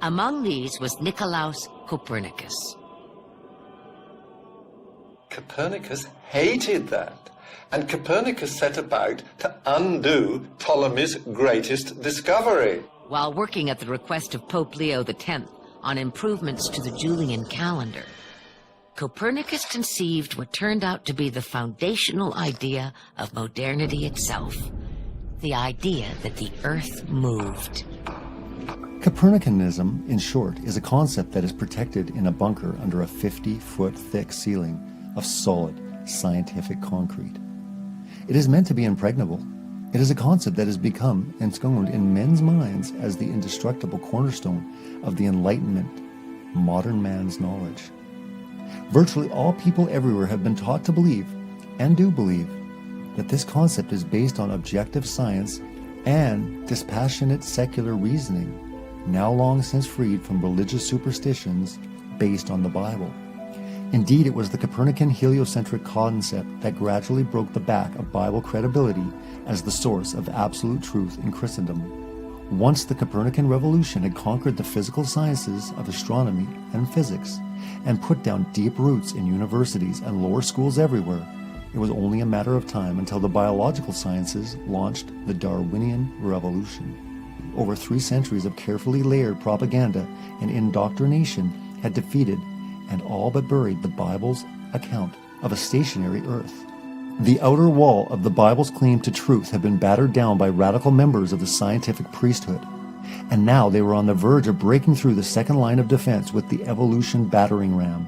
Among these was Nicolaus Copernicus. Copernicus hated that, and Copernicus set about to undo Ptolemy's greatest discovery. While working at the request of Pope Leo X on improvements to the Julian calendar, Copernicus conceived what turned out to be the foundational idea of modernity itself, the idea that the Earth moved. Copernicanism, in short, is a concept that is protected in a bunker under a 50-foot thick ceiling of solid scientific concrete. It is meant to be impregnable. It is a concept that has become ensconced in men's minds as the indestructible cornerstone of the Enlightenment, modern man's knowledge. Virtually all people everywhere have been taught to believe, and do believe, that this concept is based on objective science and dispassionate secular reasoning, now long since freed from religious superstitions based on the Bible. Indeed, it was the Copernican heliocentric concept that gradually broke the back of Bible credibility as the source of absolute truth in Christendom. Once the Copernican revolution had conquered the physical sciences of astronomy and physics and put down deep roots in universities and lower schools everywhere, it was only a matter of time until the biological sciences launched the Darwinian Revolution. Over 3 centuries of carefully layered propaganda and indoctrination had defeated and all but buried the Bible's account of a stationary earth. The outer wall of the Bible's claim to truth had been battered down by radical members of the scientific priesthood, and now they were on the verge of breaking through the second line of defense with the evolution battering ram.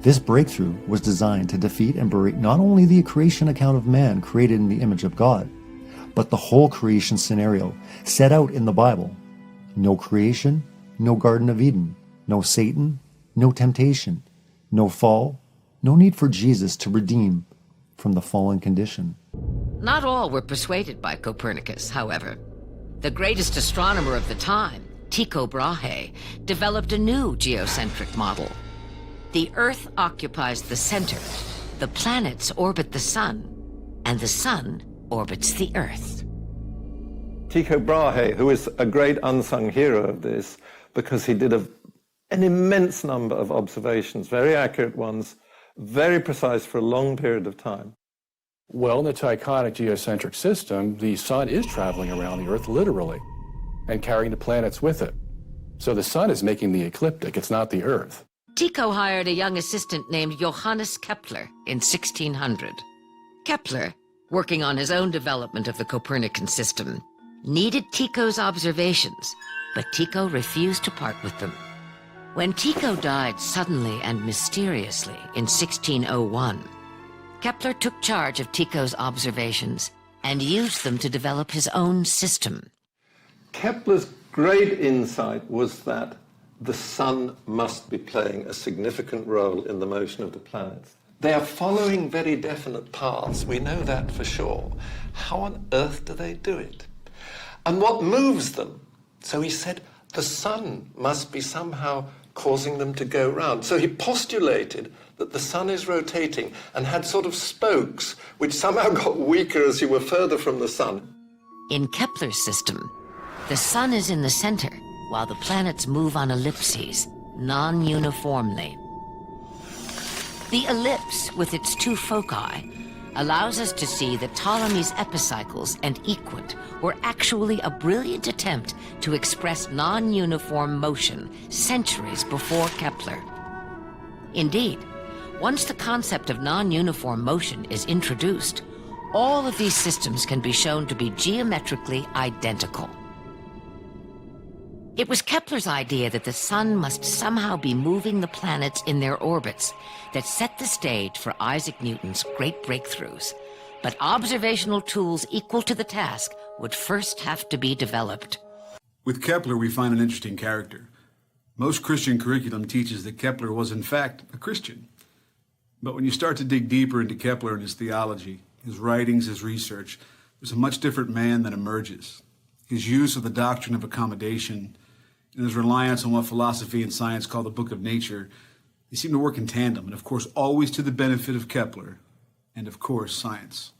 This breakthrough was designed to defeat and bury not only the creation account of man created in the image of God, but the whole creation scenario set out in the Bible. No creation, no Garden of Eden, no Satan, no temptation, no fall, no need for Jesus to redeem from the fallen condition. Not all were persuaded by Copernicus, however. The greatest astronomer of the time, Tycho Brahe, developed a new geocentric model. The Earth occupies the center, the planets orbit the Sun, and the Sun orbits the Earth. Tycho Brahe, who is a great unsung hero of this, because he did an immense number of observations, very accurate ones, very precise for a long period of time. Well, in the Tychonic geocentric system, the Sun is traveling around the Earth literally and carrying the planets with it. So the Sun is making the ecliptic, it's not the Earth. Tycho hired a young assistant named Johannes Kepler in 1600. Kepler, working on his own development of the Copernican system, needed Tycho's observations, but Tycho refused to part with them. When Tycho died suddenly and mysteriously in 1601, Kepler took charge of Tycho's observations and used them to develop his own system. Kepler's great insight was that the Sun must be playing a significant role in the motion of the planets. They are following very definite paths, we know that for sure. How on earth do they do it? And what moves them? So he said, the Sun must be somehow causing them to go round. So he postulated that the Sun is rotating and had sort of spokes, which somehow got weaker as you were further from the Sun. In Kepler's system, the Sun is in the center, while the planets move on ellipses, non-uniformly. The ellipse, with its 2 foci, allows us to see that Ptolemy's epicycles and equant were actually a brilliant attempt to express non-uniform motion centuries before Kepler. Indeed, once the concept of non-uniform motion is introduced, all of these systems can be shown to be geometrically identical. It was Kepler's idea that the Sun must somehow be moving the planets in their orbits that set the stage for Isaac Newton's great breakthroughs. But observational tools equal to the task would first have to be developed. With Kepler, we find an interesting character. Most Christian curriculum teaches that Kepler was, in fact, a Christian. But when you start to dig deeper into Kepler and his theology, his writings, his research, there's a much different man that emerges. His use of the doctrine of accommodation and his reliance on what philosophy and science call the book of nature, they seem to work in tandem, and of course always to the benefit of Kepler, and of course science.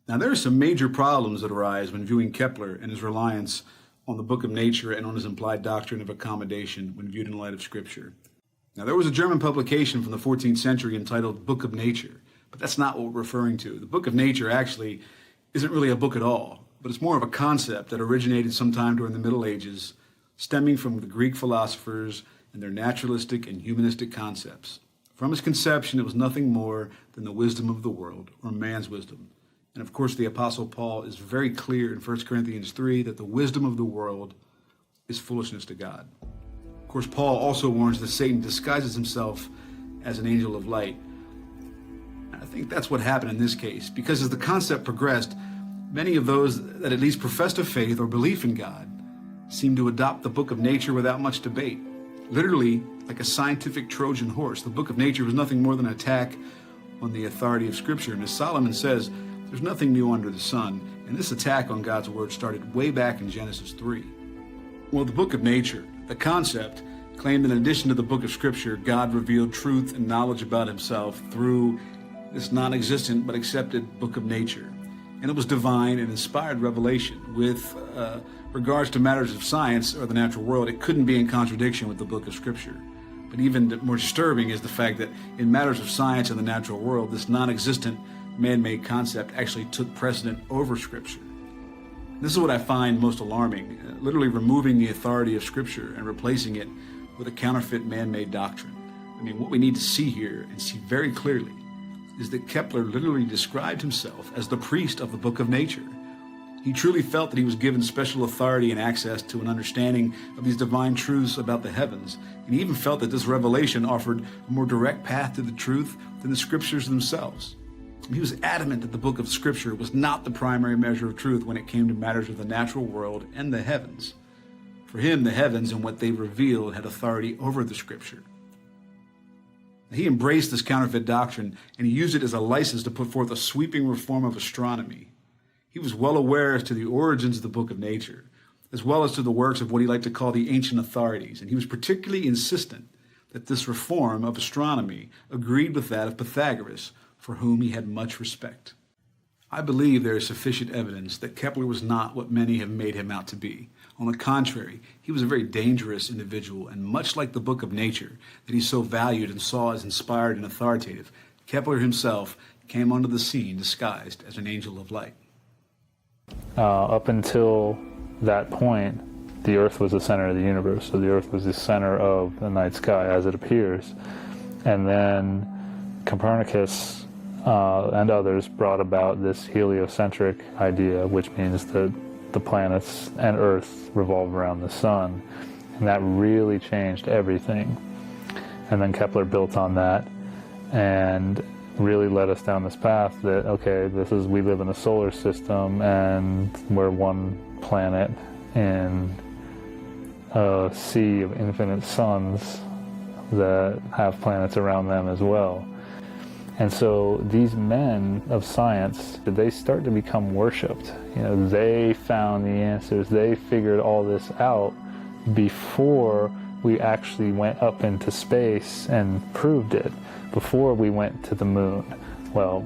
Now there are some major problems that arise when viewing Kepler and his reliance on the book of nature and on his implied doctrine of accommodation when viewed in light of Scripture. Now there was a German publication from the 14th century entitled Book of Nature, but that's not what we're referring to. The book of nature actually isn't really a book at all, but it's more of a concept that originated sometime during the Middle Ages, stemming from the Greek philosophers and their naturalistic and humanistic concepts. From its conception, it was nothing more than the wisdom of the world, or man's wisdom. And of course, the Apostle Paul is very clear in 1 Corinthians 3 that the wisdom of the world is foolishness to God. Of course, Paul also warns that Satan disguises himself as an angel of light. I think that's what happened in this case, because as the concept progressed, Many of those that at least professed a faith or belief in God seem to adopt the book of nature without much debate. Literally, like a scientific Trojan horse, the book of nature was nothing more than an attack on the authority of Scripture. And as Solomon says, there's nothing new under the sun. And this attack on God's word started way back in Genesis 3. Well, the book of nature, the concept, claimed that in addition to the book of Scripture, God revealed truth and knowledge about himself through this non-existent but accepted book of nature. And it was divine and inspired revelation. With regards to matters of science or the natural world, it couldn't be in contradiction with the book of Scripture. But even more disturbing is the fact that in matters of science and the natural world, this non-existent man-made concept actually took precedent over Scripture. This is what I find most alarming, literally removing the authority of Scripture and replacing it with a counterfeit man-made doctrine. I mean, what we need to see here and see very clearly is that Kepler literally described himself as the priest of the book of nature. He truly felt that he was given special authority and access to an understanding of these divine truths about the heavens. And he even felt that this revelation offered a more direct path to the truth than the Scriptures themselves. He was adamant that the book of Scripture was not the primary measure of truth when it came to matters of the natural world and the heavens. For him, the heavens and what they revealed had authority over the Scripture. He embraced this counterfeit doctrine, and he used it as a license to put forth a sweeping reform of astronomy. He was well aware as to the origins of the book of nature, as well as to the works of what he liked to call the ancient authorities, and he was particularly insistent that this reform of astronomy agreed with that of Pythagoras, for whom he had much respect. I believe there is sufficient evidence that Kepler was not what many have made him out to be. On the contrary, he was a very dangerous individual, and much like the book of nature that he so valued and saw as inspired and authoritative, Kepler himself came onto the scene disguised as an angel of light. Up until that point, the Earth was the center of the universe, so the Earth was the center of the night sky as it appears. And then Copernicus and others brought about this heliocentric idea, which means that the planets and Earth revolve around the sun, and that really changed everything. And then Kepler built on that and really led us down this path that, okay, we live in a solar system and we're one planet in a sea of infinite suns that have planets around them as well. And so these men of science, they start to become worshipped. You know, they found the answers. They figured all this out before we actually went up into space and proved it, before we went to the moon. Well,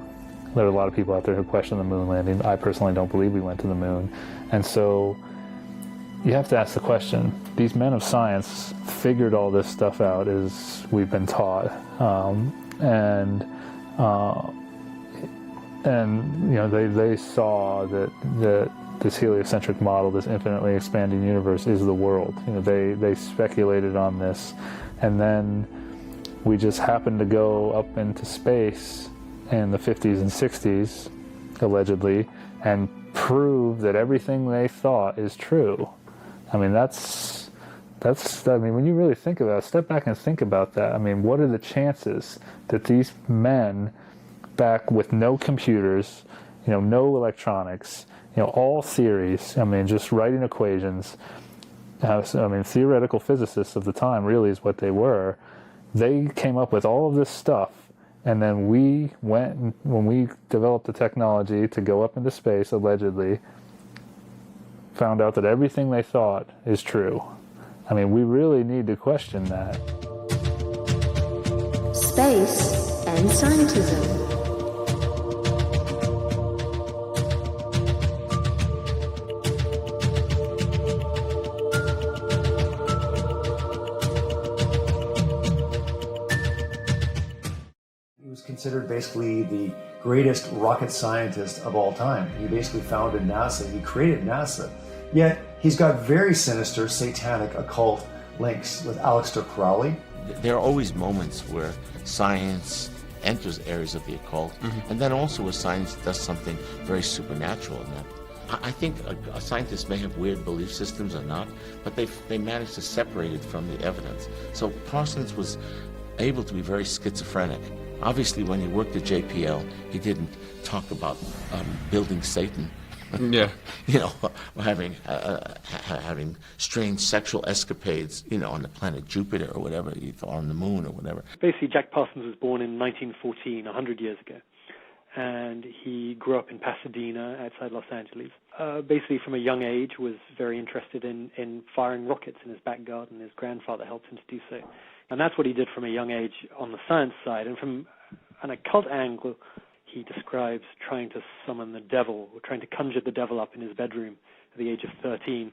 there are a lot of people out there who question the moon landing. I personally don't believe we went to the moon. And so you have to ask the question, these men of science figured all this stuff out as we've been taught. And you know, they saw that this heliocentric model, this infinitely expanding universe, is the world. You know, they speculated on this, and then we just happened to go up into space in the 50s and 60s, allegedly, and prove that everything they thought is true. I mean, that's I mean, when you really think about it, step back and think about that. I mean, what are the chances that these men, back with no computers, you know, no electronics, you know, all theories, I mean, just writing equations, I mean, theoretical physicists of the time really is what they were. They came up with all of this stuff, and then we went, when we developed the technology to go up into space, allegedly, found out that everything they thought is true. I mean, we really need to question that. Space and Scientism. He was considered basically the greatest rocket scientist of all time. He basically founded NASA. He created NASA. Yet, he's got very sinister, satanic, occult links with Aleister Crowley. There are always moments where science enters areas of the occult, and then also where science does something very supernatural in that. I think a scientist may have weird belief systems or not, but they manage to separate it from the evidence. So Parsons was able to be very schizophrenic. Obviously, when he worked at JPL, he didn't talk about building Satan Yeah. You know, or having strange sexual escapades, you know, on the planet Jupiter or whatever, or on the moon or whatever. Basically, Jack Parsons was born in 1914, 100 years ago, and he grew up in Pasadena outside Los Angeles. Basically, from a young age, was very interested in firing rockets in his back garden. His grandfather helped him to do so. And that's what he did from a young age on the science side. And from an occult angle, he describes trying to summon the devil, or trying to conjure the devil up in his bedroom at the age of 13,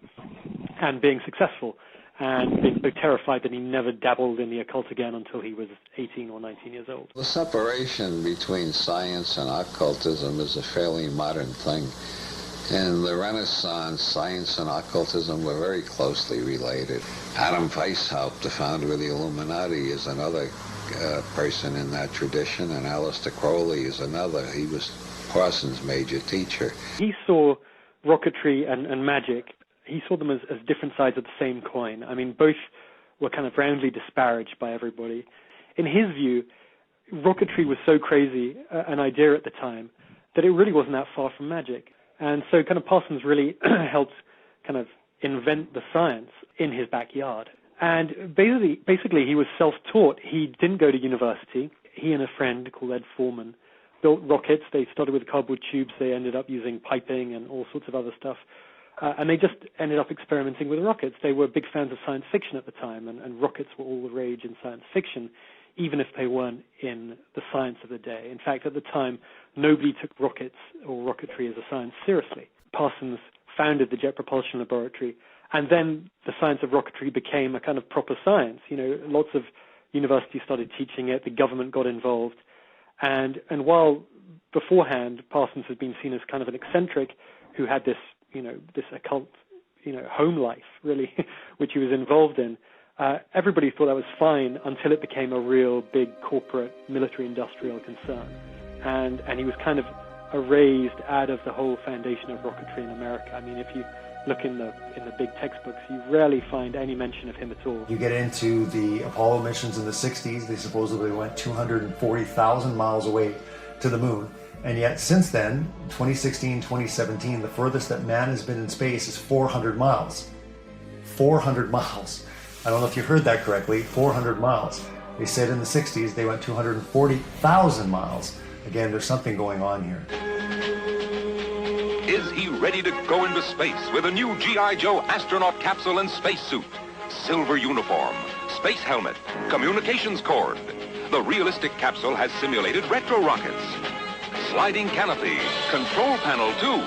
and being successful, and being so terrified that he never dabbled in the occult again until he was 18 or 19 years old. The separation between science and occultism is a fairly modern thing. In the Renaissance, science and occultism were very closely related. Adam Weishaupt, the founder of the Illuminati, is another person in that tradition, and Aleister Crowley is another. He was Parsons' major teacher. He saw rocketry and magic, he saw them as different sides of the same coin. I mean, both were kind of roundly disparaged by everybody. In his view, rocketry was so crazy an idea at the time that it really wasn't that far from magic. And so kind of Parsons really helped kind of invent the science in his backyard. And basically he was self-taught. He didn't go to university. He and a friend called Ed Foreman built rockets. They started with cardboard tubes. They ended up using piping and all sorts of other stuff. And they just ended up experimenting with rockets. They were big fans of science fiction at the time, and rockets were all the rage in science fiction, even if they weren't in the science of the day. In fact, at the time, nobody took rockets or rocketry as a science seriously. Parsons founded the Jet Propulsion Laboratory, and then the science of rocketry became a kind of proper science. You know, lots of universities started teaching it, the government got involved, and while beforehand Parsons had been seen as kind of an eccentric who had this, you know, this occult, you know, home life, really, which he was involved in, everybody thought that was fine until it became a real big corporate military-industrial concern. And he was kind of erased out of the whole foundation of rocketry in America. I mean, if you look in the big textbooks, you rarely find any mention of him at all. You get into the Apollo missions in the 60s, they supposedly went 240,000 miles away to the moon. And yet since then, 2016, 2017, the furthest that man has been in space is 400 miles. 400 miles. I don't know if you heard that correctly, 400 miles. They said in the 60s they went 240,000 miles. Again, there's something going on here. Is he ready to go into space with a new G.I. Joe astronaut capsule and spacesuit? Silver uniform, space helmet, communications cord. The realistic capsule has simulated retro rockets. Sliding canopy, control panel too.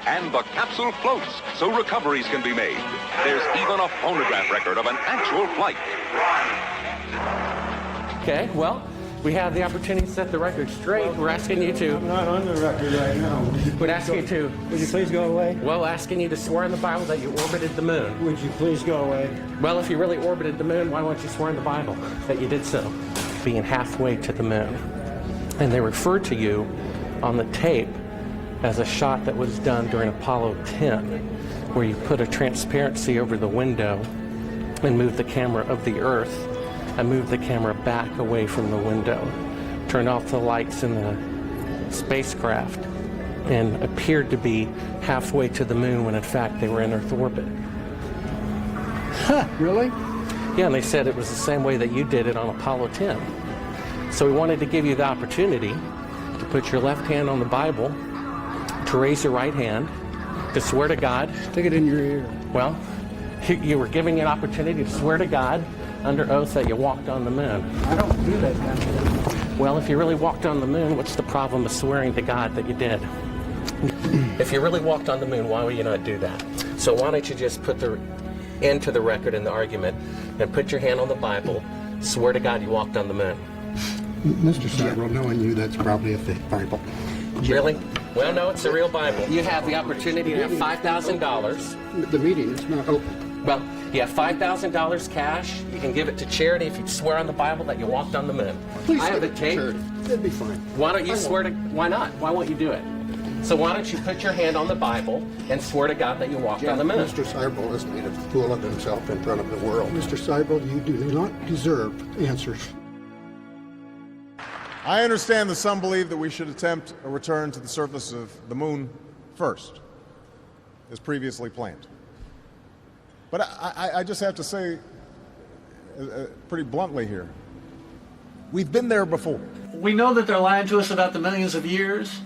And the capsule floats so recoveries can be made. There's even a phonograph record of an actual flight. Okay, well, we have the opportunity to set the record straight. We're asking you to... I'm not on the record right now. We'd ask you to... Would you please go away? Well, asking you to swear in the Bible that you orbited the moon. Would you please go away? Well, if you really orbited the moon, why won't you swear in the Bible that you did so? Being halfway to the moon. And they refer to you on the tape as a shot that was done during Apollo 10, where you put a transparency over the window and moved the camera of the Earth and moved the camera back away from the window, turned off the lights in the spacecraft, and appeared to be halfway to the moon when in fact they were in Earth orbit. Huh, really? Yeah, and they said it was the same way that you did it on Apollo 10. So we wanted to give you the opportunity to put your left hand on the Bible, to raise your right hand, to swear to God. Stick it in your ear. Well, you were giving an opportunity to swear to God under oath that you walked on the moon. I don't do that kind of thing. Well, if you really walked on the moon, what's the problem of swearing to God that you did? If you really walked on the moon, why would you not do that? So why don't you just put the end to the record in the argument and put your hand on the Bible, swear to God you walked on the moon. Mr. Seibel, knowing you, that's probably a fake Bible. Really? Well, no, it's a real Bible. You have the opportunity to have $5,000. The meeting is not open. Well, you have $5,000 cash. You can give it to charity if you swear on the Bible that you walked on the moon. Please I have it taped. That'd be fine. Why don't you swear to... Why not? Why won't you do it? So why don't you put your hand on the Bible and swear to God that you walked on the moon? Mr. Seibel has made a fool of himself in front of the world. Mr. Seibel, you do not deserve answers. I understand that some believe that we should attempt a return to the surface of the moon first, as previously planned. But I just have to say, pretty bluntly here, we've been there before. We know that they're lying to us about the millions of years.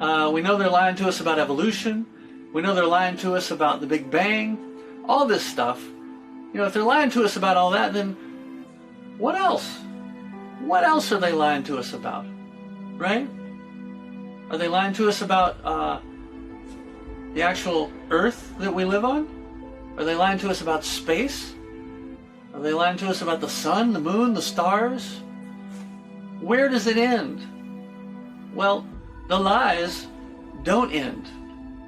We know they're lying to us about evolution. We know they're lying to us about the Big Bang. All this stuff. You know, if they're lying to us about all that, then what else? What else are they lying to us about? Right? Are they lying to us about the actual Earth that we live on? Are they lying to us about space? Are they lying to us about the sun, the moon, the stars? Where does it end? Well, the lies don't end,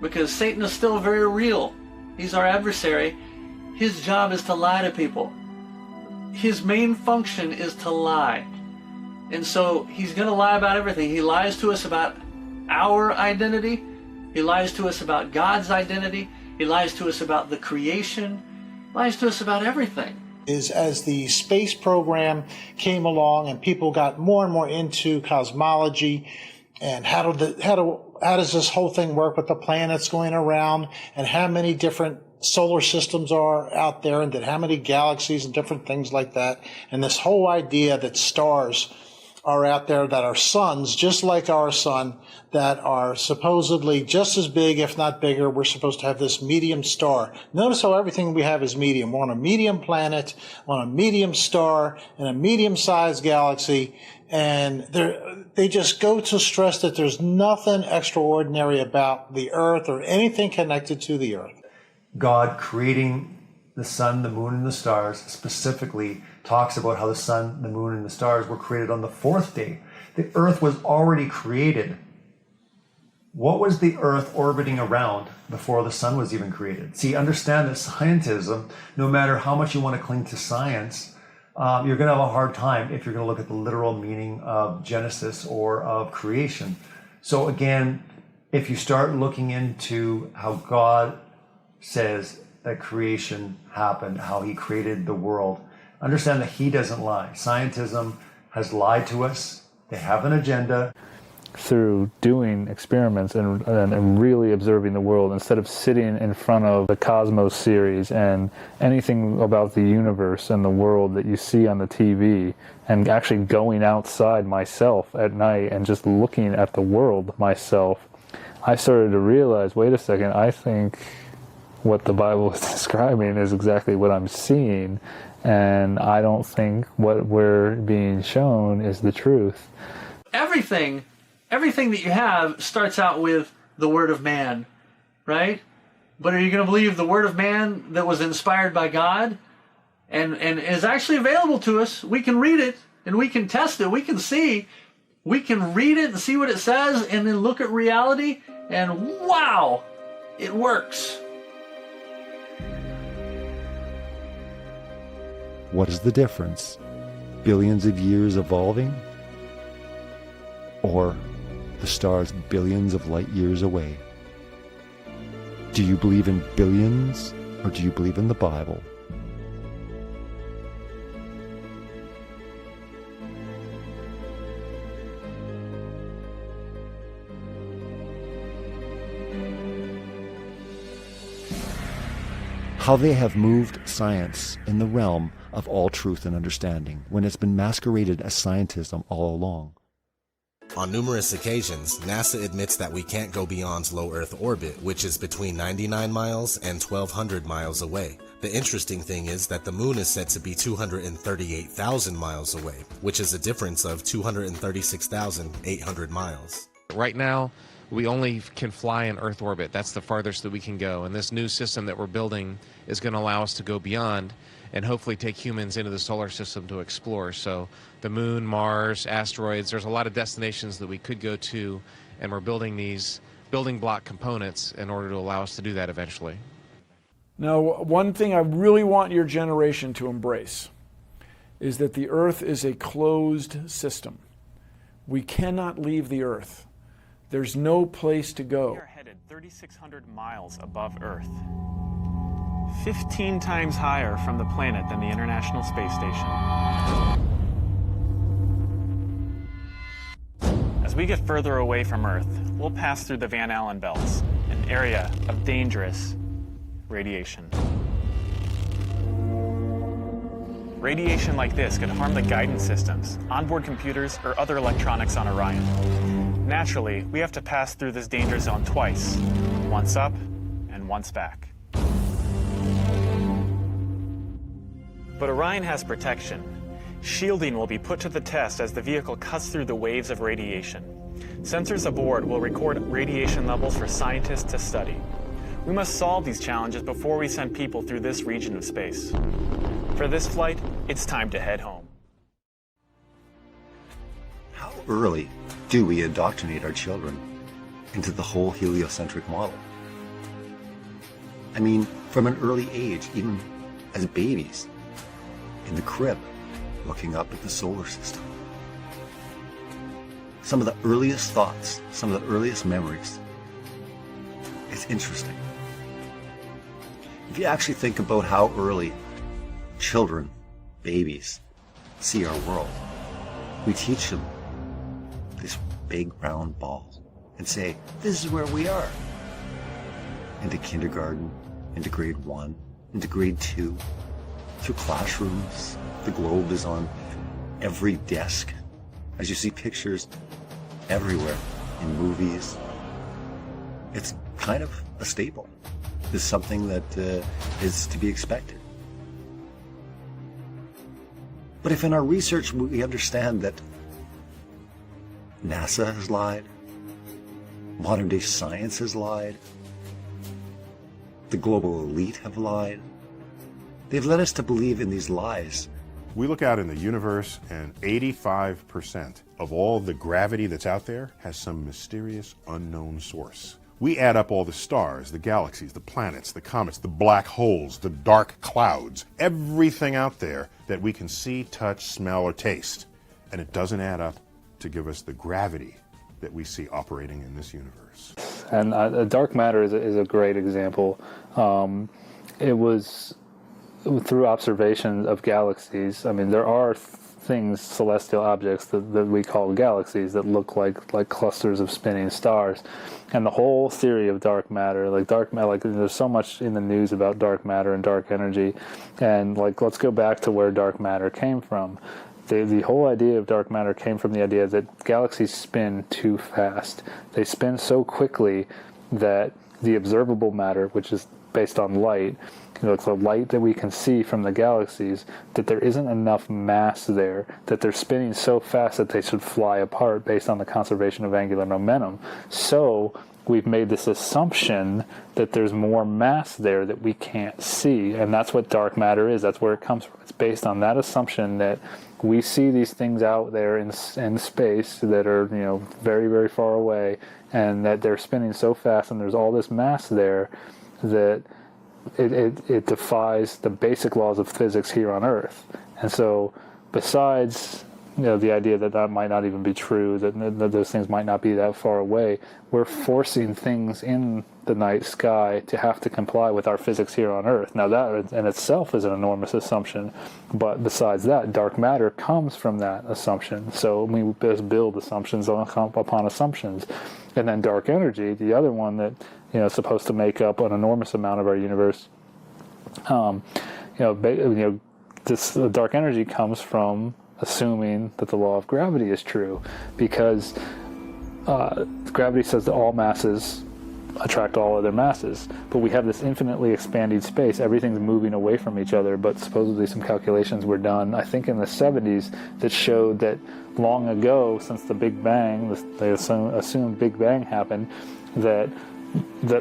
because Satan is still very real. He's our adversary. His job is to lie to people. His main function is to lie. And so he's going to lie about everything. He lies to us about our identity. He lies to us about God's identity. He lies to us about the creation. He lies to us about everything. Is as the space program came along and people got more and more into cosmology and how does this whole thing work with the planets going around and how many different solar systems are out there and that how many galaxies and different things like that, and this whole idea that stars are out there that are suns just like our sun that are supposedly just as big, if not bigger. We're supposed to have this medium star. Notice how everything we have is medium. We're on a medium planet, on a medium star, in a medium-sized galaxy, and they just go to stress that there's nothing extraordinary about the Earth or anything connected to the Earth. God creating the sun, the moon, and the stars specifically talks about how the sun, the moon, and the stars were created on the fourth day. The earth was already created. What was the earth orbiting around before the sun was even created? See, understand that scientism, no matter how much you want to cling to science, you're going to have a hard time if you're going to look at the literal meaning of Genesis or of creation. So again, if you start looking into how God says that creation happened, how he created the world, understand that he doesn't lie. Scientism has lied to us. They have an agenda. Through doing experiments and really observing the world, instead of sitting in front of the Cosmos series and anything about the universe and the world that you see on the TV, and actually going outside myself at night and just looking at the world myself, I started to realize, wait a second, I think what the Bible is describing is exactly what I'm seeing, and I don't think what we're being shown is the truth. Everything that you have starts out with the word of man, right? But are you going to believe the word of man that was inspired by God and is actually available to us? We can read it and we can test it. We can see. We can read it and see what it says and then look at reality and wow, it works. What is the difference? Billions of years evolving? Or the stars billions of light years away? Do you believe in billions, or do you believe in the Bible? How they have moved science in the realm of all truth and understanding when it's been masqueraded as scientism all along. On numerous occasions, NASA admits that we can't go beyond low Earth orbit, which is between 99 miles and 1,200 miles away. The interesting thing is that the moon is said to be 238,000 miles away, which is a difference of 236,800 miles. Right now, we only can fly in Earth orbit. That's the farthest that we can go. And this new system that we're building is going to allow us to go beyond and hopefully take humans into the solar system to explore. So the moon, Mars, asteroids, there's a lot of destinations that we could go to, and we're building these building block components in order to allow us to do that eventually. Now, one thing I really want your generation to embrace is that the Earth is a closed system. We cannot leave the Earth. There's no place to go. We are headed 3,600 miles above Earth, 15 times higher from the planet than the International Space Station. As we get further away from Earth, we'll pass through the Van Allen belts, an area of dangerous radiation. Radiation like this could harm the guidance systems, onboard computers, or other electronics on Orion. Naturally, we have to pass through this danger zone twice, once up and once back. But Orion has protection. Shielding will be put to the test as the vehicle cuts through the waves of radiation. Sensors aboard will record radiation levels for scientists to study. We must solve these challenges before we send people through this region of space. For this flight, it's time to head home. How early do we indoctrinate our children into the whole heliocentric model? I mean, from an early age, even as babies, in the crib, looking up at the solar system. Some of the earliest thoughts, some of the earliest memories. It's interesting. If you actually think about how early children, babies, see our world, we teach them this big round ball and say, this is where we are. Into kindergarten, into grade 1, into grade 2, through classrooms. The globe is on every desk, as you see pictures everywhere in movies. It's kind of a staple. It's something that is to be expected. But if in our research we understand that NASA has lied, modern day science has lied, the global elite have lied, they've led us to believe in these lies. We look out in the universe and 85% of all the gravity that's out there has some mysterious unknown source. We add up all the stars, the galaxies, the planets, the comets, the black holes, the dark clouds, everything out there that we can see, touch, smell, or taste. And it doesn't add up to give us the gravity that we see operating in this universe. And dark matter is a great example. It was through observation of galaxies. I mean, there are things, celestial objects that we call galaxies that look like clusters of spinning stars. And the whole theory of dark matter, there's so much in the news about dark matter and dark energy. And let's go back to where dark matter came from. The whole idea of dark matter came from the idea that galaxies spin too fast. They spin so quickly that the observable matter, which is based on light, it's the light that we can see from the galaxies, that there isn't enough mass there, that they're spinning so fast that they should fly apart based on the conservation of angular momentum. So we've made this assumption that there's more mass there that we can't see, and that's what dark matter is. That's where it comes from. It's based on that assumption that we see these things out there in space that are very, very far away, and that they're spinning so fast and there's all this mass there that it defies the basic laws of physics here on Earth. And so besides the idea that might not even be true, that those things might not be that far away, we're forcing things in the night sky to have to comply with our physics here on Earth. Now that in itself is an enormous assumption, but besides that, dark matter comes from that assumption. So we just build assumptions upon assumptions. And then dark energy, the other one that is supposed to make up an enormous amount of our universe, this dark energy comes from assuming that the law of gravity is true, because gravity says that all masses attract all other masses, but we have this infinitely expanding space. Everything's moving away from each other, but supposedly some calculations were done, I think in the 70s, that showed that long ago, since the Big Bang, they assumed Big Bang happened, that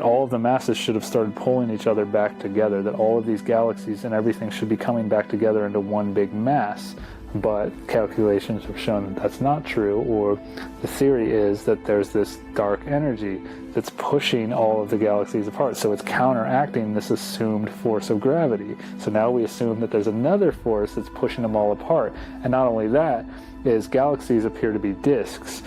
all of the masses should have started pulling each other back together, that all of these galaxies and everything should be coming back together into one big mass. But calculations have shown that that's not true, or the theory is that there's this dark energy that's pushing all of the galaxies apart. So it's counteracting this assumed force of gravity. So now we assume that there's another force that's pushing them all apart. And not only that, is galaxies appear to be disks.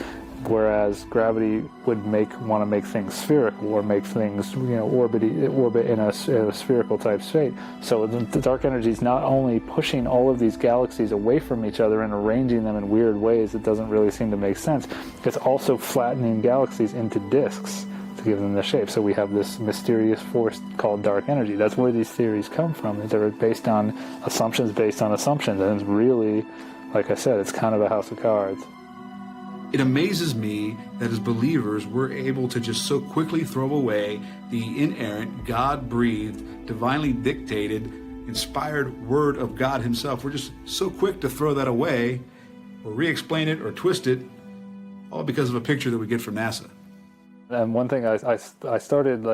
whereas gravity would want to make things spherical or make things orbit in a spherical type state. So the dark energy is not only pushing all of these galaxies away from each other and arranging them in weird ways that doesn't really seem to make sense, it's also flattening galaxies into disks to give them the shape. So we have this mysterious force called dark energy. That's where these theories come from. They're based on assumptions based on assumptions, and it's really, like I said, it's kind of a house of cards. It amazes me that as believers, we're able to just so quickly throw away the inerrant, God-breathed, divinely dictated, inspired word of God himself. We're just so quick to throw that away or re-explain it or twist it, all because of a picture that we get from NASA. And one thing I started,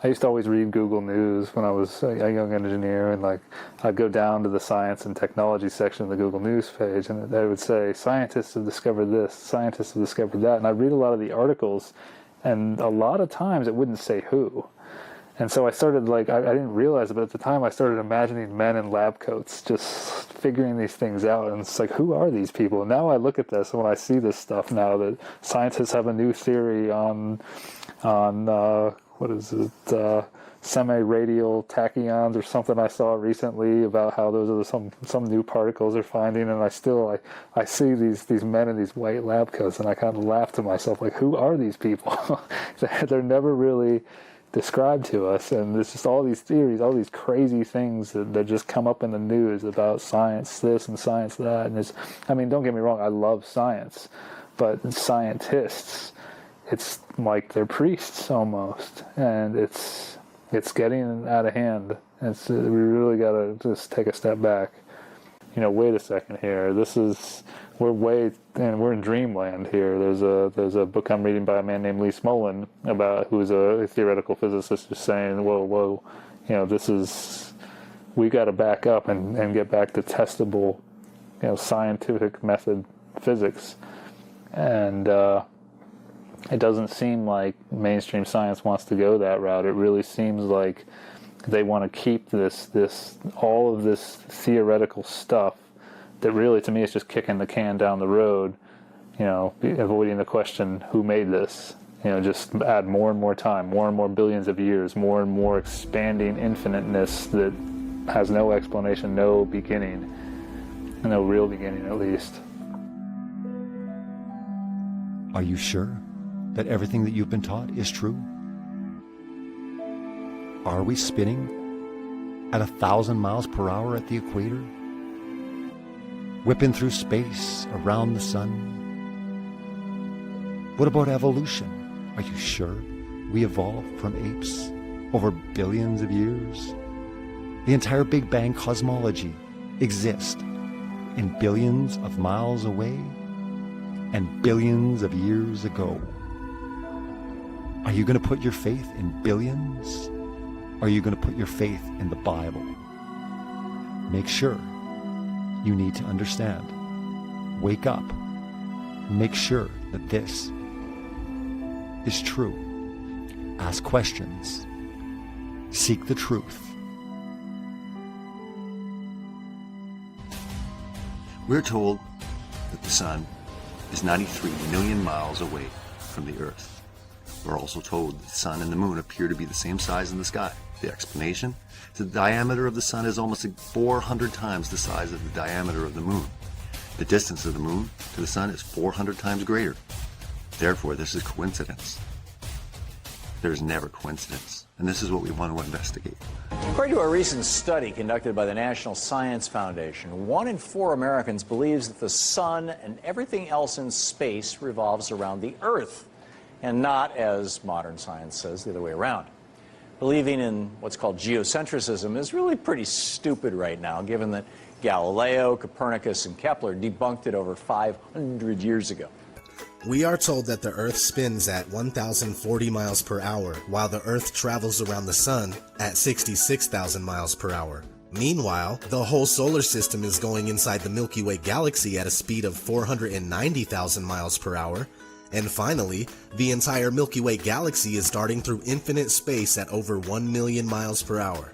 I used to always read Google News when I was a young engineer, and I'd go down to the science and technology section of the Google News page, and they would say, scientists have discovered this, scientists have discovered that, and I'd read a lot of the articles, and a lot of times it wouldn't say who. And so I started, I didn't realize it, but at the time I started imagining men in lab coats just figuring these things out, and it's who are these people? And now I look at this, and when I see this stuff now, that scientists have a new theory on what is it, semi-radial tachyons or something I saw recently about how those are some new particles they're finding, and I see these men in these white lab coats, and I kind of laugh to myself, who are these people? They're never really described to us, and there's just all these theories, all these crazy things that just come up in the news about science this and science that, and don't get me wrong, I love science, but scientists, it's like they're priests almost, and it's getting out of hand. We really got to just take a step back. Wait a second here. We're in dreamland here. There's a book I'm reading by a man named Lee Smolin who's a theoretical physicist, who's saying, whoa, we got to back up and get back to testable, scientific method physics, and it doesn't seem like mainstream science wants to go that route. It really seems like they want to keep all of this theoretical stuff that really, to me, is just kicking the can down the road, avoiding the question, who made this? Just add more and more time, more and more billions of years, more and more expanding infiniteness that has no explanation, no beginning, no real beginning at least. Are you sure that everything that you've been taught is true? Are we spinning at 1,000 miles per hour at the equator? Whipping through space around the sun? What about evolution? Are you sure we evolved from apes over billions of years? The entire Big Bang cosmology exists in billions of miles away and billions of years ago. Are you going to put your faith in billions? Or are you going to put your faith in the Bible? Make sure. You need to understand. Wake up. Make sure that this is true. Ask questions. Seek the truth. We're told that the sun is 93 million miles away from the Earth. We're also told that the sun and the moon appear to be the same size in the sky. The explanation is that the diameter of the sun is almost 400 times the size of the diameter of the moon. The distance of the moon to the sun is 400 times greater. Therefore, this is coincidence. There's never coincidence, and this is what we want to investigate. According to a recent study conducted by the National Science Foundation, 1 in 4 Americans believes that the sun and everything else in space revolves around the Earth, and not, as modern science says, the other way around. Believing in what's called geocentrism is really pretty stupid right now, given that Galileo, Copernicus, and Kepler debunked it over 500 years ago. We are told that the Earth spins at 1,040 miles per hour, while the Earth travels around the Sun at 66,000 miles per hour. Meanwhile, the whole solar system is going inside the Milky Way galaxy at a speed of 490,000 miles per hour. And finally, the entire Milky Way galaxy is darting through infinite space at over 1 million miles per hour.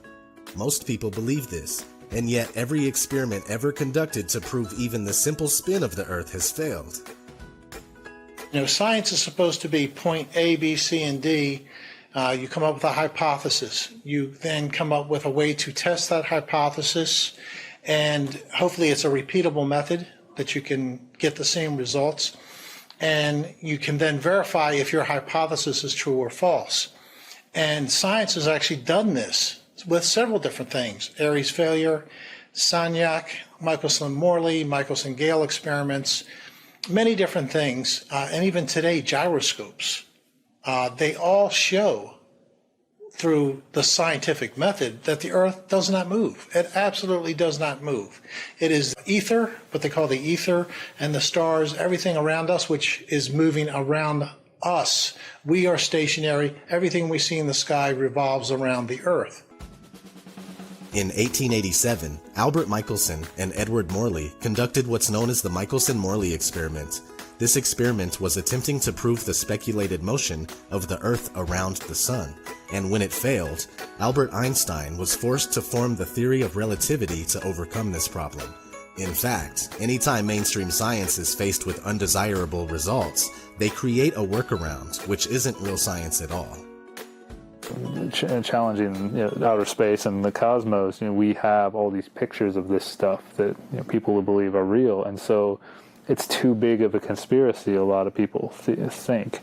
Most people believe this, and yet every experiment ever conducted to prove even the simple spin of the Earth has failed. Science is supposed to be point A, B, C, and D. You come up with a hypothesis. You then come up with a way to test that hypothesis, and hopefully it's a repeatable method that you can get the same results. And you can then verify if your hypothesis is true or false. And science has actually done this with several different things. Airy's failure, Sagnac, Michelson-Morley, Michelson-Gale experiments, many different things, and even today, gyroscopes. They all show through the scientific method that the Earth does not move. It absolutely does not move. It is ether, what they call the ether, and the stars, everything around us, which is moving around us. We are stationary. Everything we see in the sky revolves around the Earth. In 1887, Albert Michelson and Edward Morley conducted what's known as the Michelson-Morley experiment. This experiment was attempting to prove the speculated motion of the Earth around the Sun, and when it failed, Albert Einstein was forced to form the theory of relativity to overcome this problem. In fact, anytime mainstream science is faced with undesirable results, they create a workaround, which isn't real science at all. Challenging outer space and the cosmos, we have all these pictures of this stuff that people will believe are real, and so it's too big of a conspiracy, a lot of people think.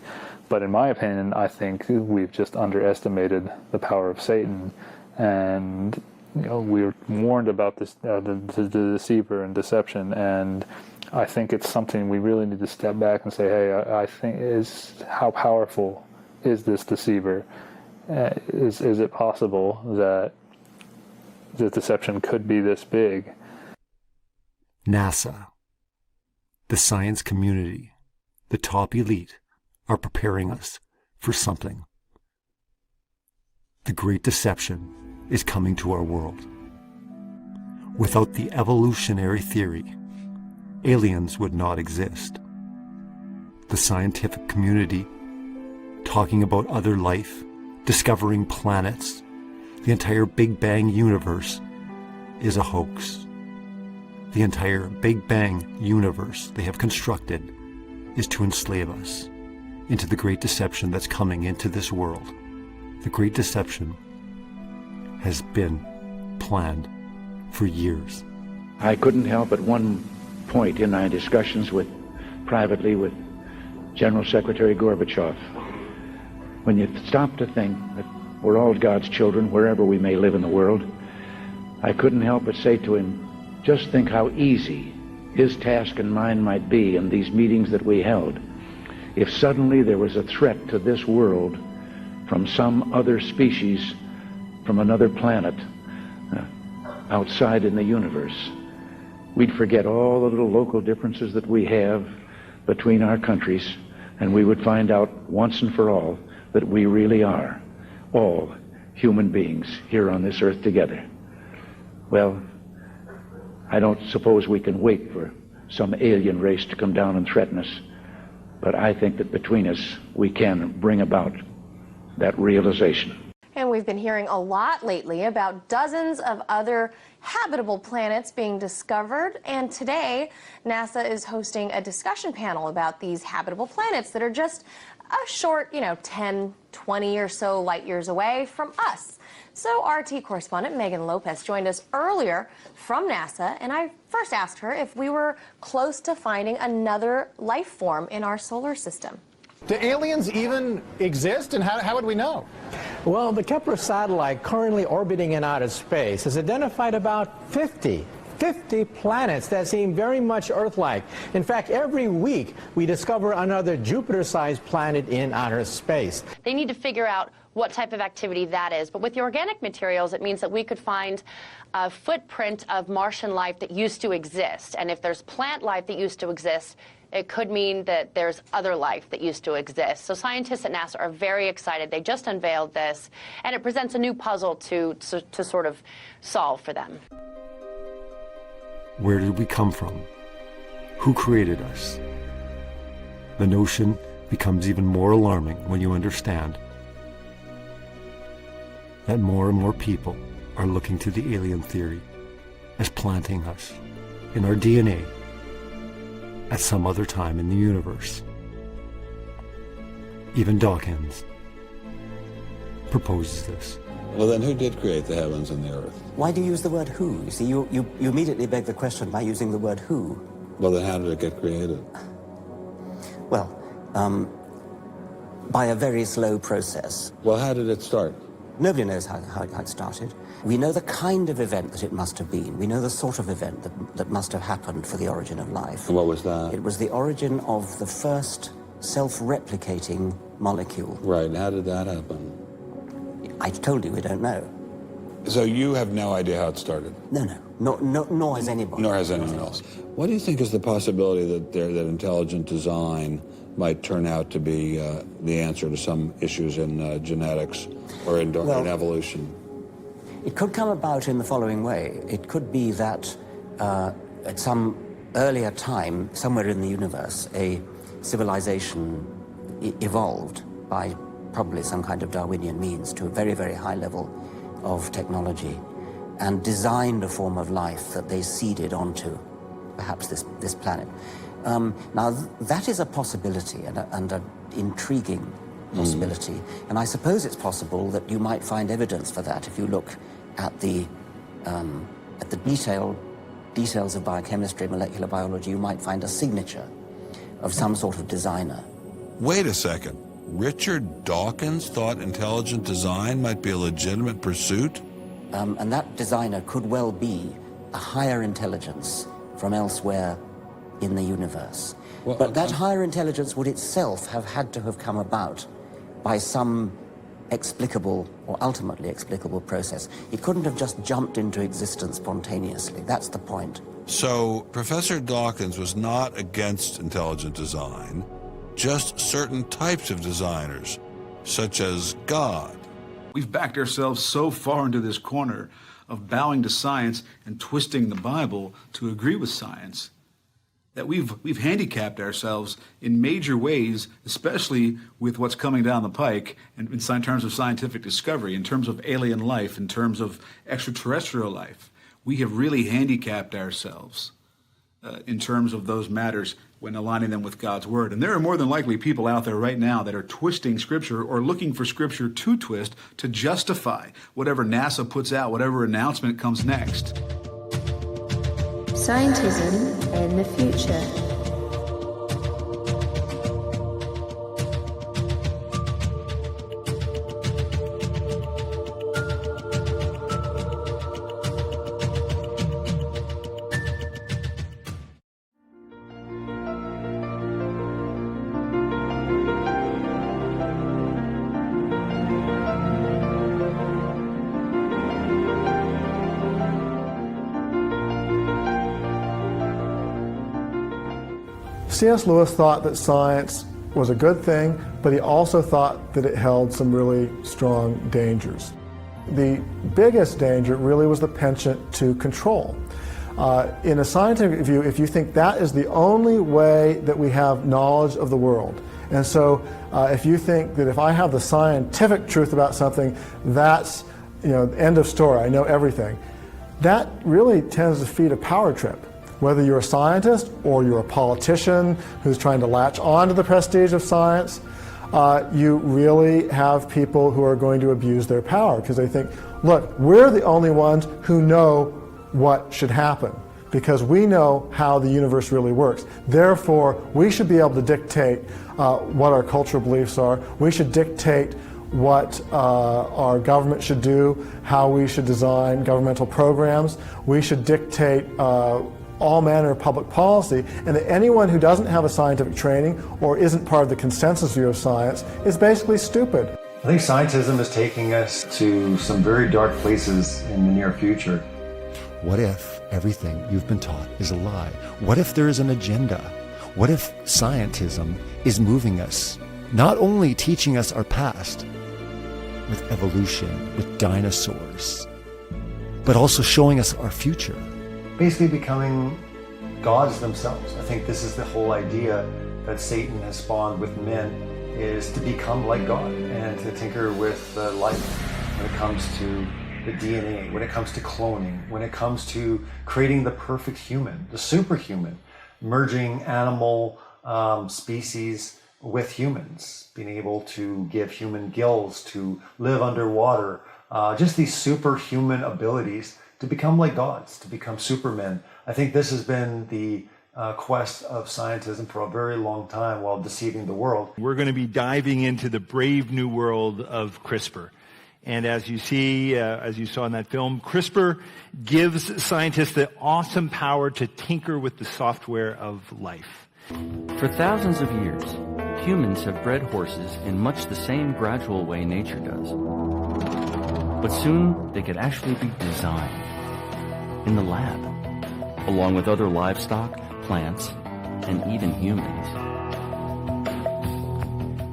But in my opinion, I think we've just underestimated the power of Satan, and we're warned about this, the deceiver and deception, and I think it's something we really need to step back and say, hey, I think how powerful is this deceiver? Is it possible that the deception could be this big? NASA, the science community, the top elite are preparing us for something. The great deception is coming to our world. Without the evolutionary theory, aliens would not exist. The scientific community, talking about other life, discovering planets, the entire Big Bang universe is a hoax. The entire Big Bang universe they have constructed is to enslave us into the great deception that's coming into this world. The great deception has been planned for years. I couldn't help at one point in my discussions privately with General Secretary Gorbachev, when you stop to think that we're all God's children wherever we may live in the world, I couldn't help but say to him, just think how easy his task and mine might be in these meetings that we held if suddenly there was a threat to this world from some other species from another planet outside in the universe. We'd forget all the little local differences that we have between our countries, and we would find out once and for all that we really are all human beings here on this earth together. Well, I don't suppose we can wait for some alien race to come down and threaten us, but I think that between us we can bring about that realization. And we've been hearing a lot lately about dozens of other habitable planets being discovered, and today NASA is hosting a discussion panel about these habitable planets that are just a short, 10, 20 or so light years away from us. So RT correspondent Megan Lopez joined us earlier from NASA, and I first asked her if we were close to finding another life form in our solar system. Do aliens even exist, and how would we know? Well, the Kepler satellite currently orbiting in outer space has identified about 50 planets that seem very much Earth-like. In fact, every week we discover another Jupiter-sized planet in outer space. They need to figure out what type of activity that is. But with the organic materials, it means that we could find a footprint of Martian life that used to exist. And if there's plant life that used to exist, it could mean that there's other life that used to exist. So scientists at NASA are very excited. They just unveiled this, and it presents a new puzzle to sort of solve for them. Where did we come from? Who created us? The notion becomes even more alarming when you understand that more and more people are looking to the alien theory as planting us in our DNA at some other time in the universe. Even Dawkins proposes this. Well, then who did create the heavens and the earth? Why do you use the word who? You see, you immediately beg the question by using the word who. Well, then how did it get created? Well, by a very slow process. Well, how did it start? Nobody knows how it started. We know the kind of event that it must have been. We know the sort of event that must have happened for the origin of life. And what was that? It was the origin of the first self-replicating molecule. Right, and how did that happen? I told you we don't know. So you have no idea how it started? No, nor has anybody. Nor has anyone else. What do you think is the possibility that intelligent design might turn out to be the answer to some issues in genetics or in evolution? It could come about in the following way. It could be that at some earlier time, somewhere in the universe, a civilization evolved by probably some kind of Darwinian means to a very, very high level of technology and designed a form of life that they seeded onto perhaps this planet. Now, that is a possibility and an intriguing possibility. And I suppose it's possible that you might find evidence for that if you look at the details of biochemistry, molecular biology. You might find a signature of some sort of designer. Wait a second. Richard Dawkins thought intelligent design might be a legitimate pursuit? And that designer could well be a higher intelligence from elsewhere in the universe. Well, but that higher intelligence would itself have had to have come about by some explicable or ultimately explicable process. It couldn't have just jumped into existence spontaneously. That's the point. So Professor Dawkins was not against intelligent design, just certain types of designers, such as God. We've backed ourselves so far into this corner of bowing to science and twisting the Bible to agree with science that we've handicapped ourselves in major ways, especially with what's coming down the pike in terms of scientific discovery, in terms of alien life, in terms of extraterrestrial life. We have really handicapped ourselves in terms of those matters when aligning them with God's Word. And there are more than likely people out there right now that are twisting Scripture or looking for Scripture to twist to justify whatever NASA puts out, whatever announcement comes next. Scientism in the future. C.S. Lewis thought that science was a good thing, but he also thought that it held some really strong dangers. The biggest danger really was the penchant to control. In a scientific view, if you think that is the only way that we have knowledge of the world, and so if you think that if I have the scientific truth about something, that's, end of story, I know everything, that really tends to feed a power trip. Whether you're a scientist or you're a politician who's trying to latch on to the prestige of science, you really have people who are going to abuse their power because they think, look, we're the only ones who know what should happen because we know how the universe really works. Therefore, we should be able to dictate what our cultural beliefs are. We should dictate what our government should do, how we should design governmental programs. We should dictate all manner of public policy, and that anyone who doesn't have a scientific training or isn't part of the consensus view of science is basically stupid. I think scientism is taking us to some very dark places in the near future. What if everything you've been taught is a lie? What if there is an agenda? What if scientism is moving us, not only teaching us our past with evolution, with dinosaurs, but also showing us our future? Basically becoming gods themselves. I think this is the whole idea that Satan has spawned with men, is to become like God and to tinker with life when it comes to the DNA, when it comes to cloning, when it comes to creating the perfect human, the superhuman, merging animal species with humans, being able to give human gills, to live underwater, just these superhuman abilities to become like gods, to become supermen. I think this has been the quest of scientism for a very long time while deceiving the world. We're going to be diving into the brave new world of CRISPR. And as you see, as you saw in that film, CRISPR gives scientists the awesome power to tinker with the software of life. For thousands of years, humans have bred horses in much the same gradual way nature does. But soon, they could actually be designed in the lab, along with other livestock, plants, and even humans.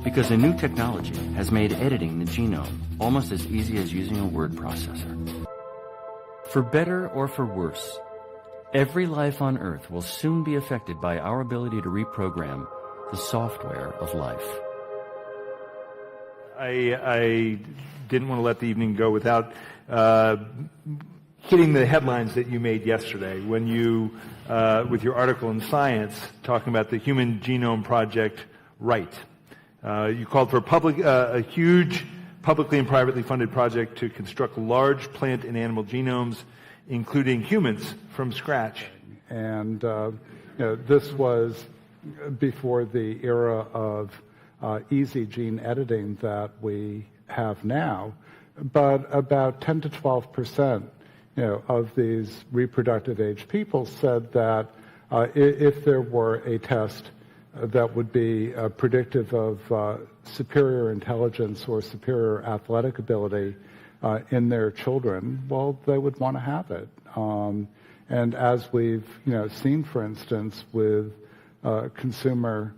Because a new technology has made editing the genome almost as easy as using a word processor. For better or for worse, every life on Earth will soon be affected by our ability to reprogram the software of life. I didn't want to let the evening go without hitting the headlines that you made yesterday when you, with your article in Science, talking about the Human Genome Project Right. You called for a huge publicly and privately funded project to construct large plant and animal genomes, including humans, from scratch. And this was before the era of easy gene editing that we have now, but about 10 to 12% of these reproductive age people said that if there were a test that would be predictive of superior intelligence or superior athletic ability in their children, well, they would want to have it. And as we've seen, for instance, with consumer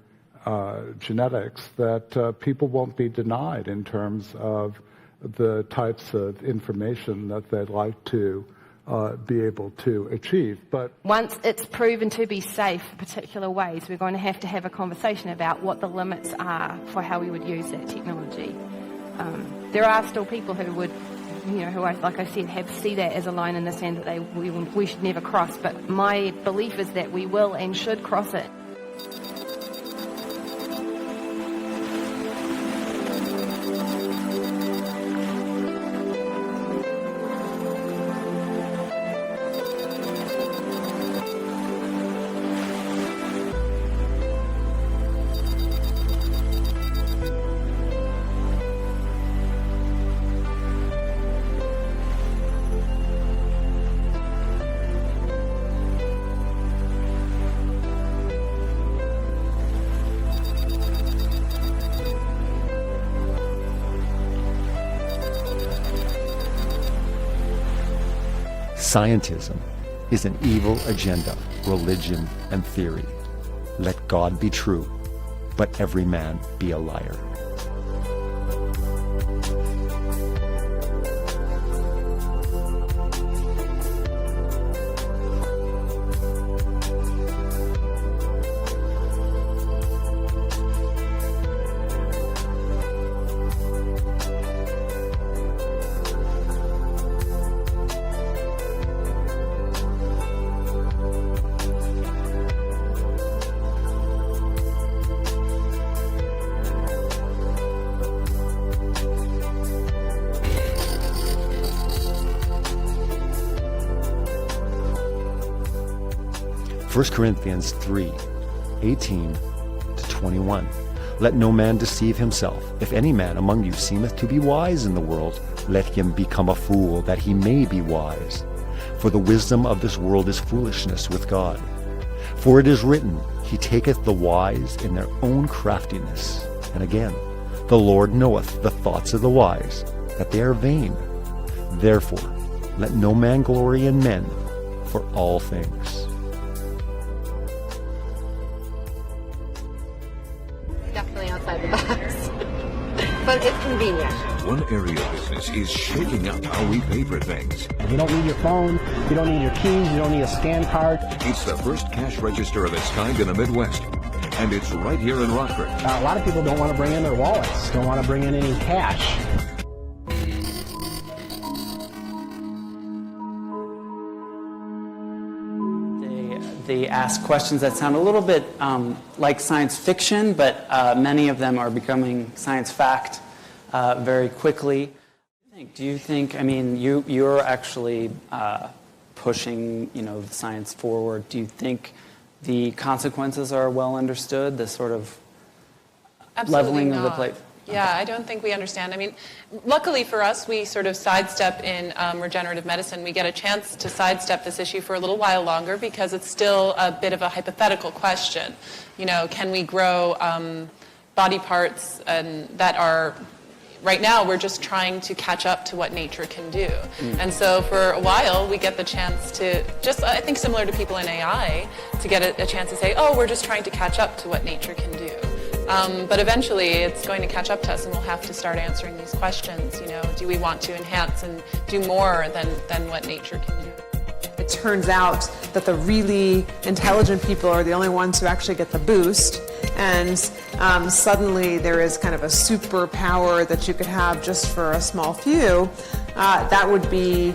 genetics, that people won't be denied in terms of the types of information that they'd like to be able to achieve. But once it's proven to be safe for particular ways, we're going to have a conversation about what the limits are for how we would use that technology. There are still people who would, who, like I said, see that as a line in the sand that we should never cross. But my belief is that we will and should cross it. Scientism is an evil agenda, religion, and theory. Let God be true, but every man be a liar. First Corinthians 3:18-21. Let no man deceive himself. If any man among you seemeth to be wise in the world, let him become a fool, that he may be wise. For the wisdom of this world is foolishness with God. For it is written, He taketh the wise in their own craftiness. And again, the Lord knoweth the thoughts of the wise, that they are vain. Therefore, let no man glory in men, for all things. Definitely outside the box, but it's convenient. One area of business is shaking up how we pay for things. You don't need your phone, you don't need your keys, you don't need a scan card. It's the first cash register of its kind in the Midwest, and it's right here in Rockford. A lot of people don't want to bring in their wallets, don't want to bring in any cash. They ask questions that sound a little bit like science fiction, but many of them are becoming science fact very quickly. Do you think, I mean, you're actually pushing, the science forward. Do you think the consequences are well understood, the sort of leveling of the plate? Yeah, I don't think we understand. I mean, luckily for us, we sort of sidestep in regenerative medicine. We get a chance to sidestep this issue for a little while longer because it's still a bit of a hypothetical question. Can we grow body parts that are... Right now, we're just trying to catch up to what nature can do. And so for a while, we get the chance to, just I think similar to people in AI, to get a chance to say, oh, we're just trying to catch up to what nature can do. But eventually, it's going to catch up to us, and we'll have to start answering these questions. Do we want to enhance and do more than what nature can do? It turns out that the really intelligent people are the only ones who actually get the boost, and suddenly there is kind of a superpower that you could have just for a small few. That would be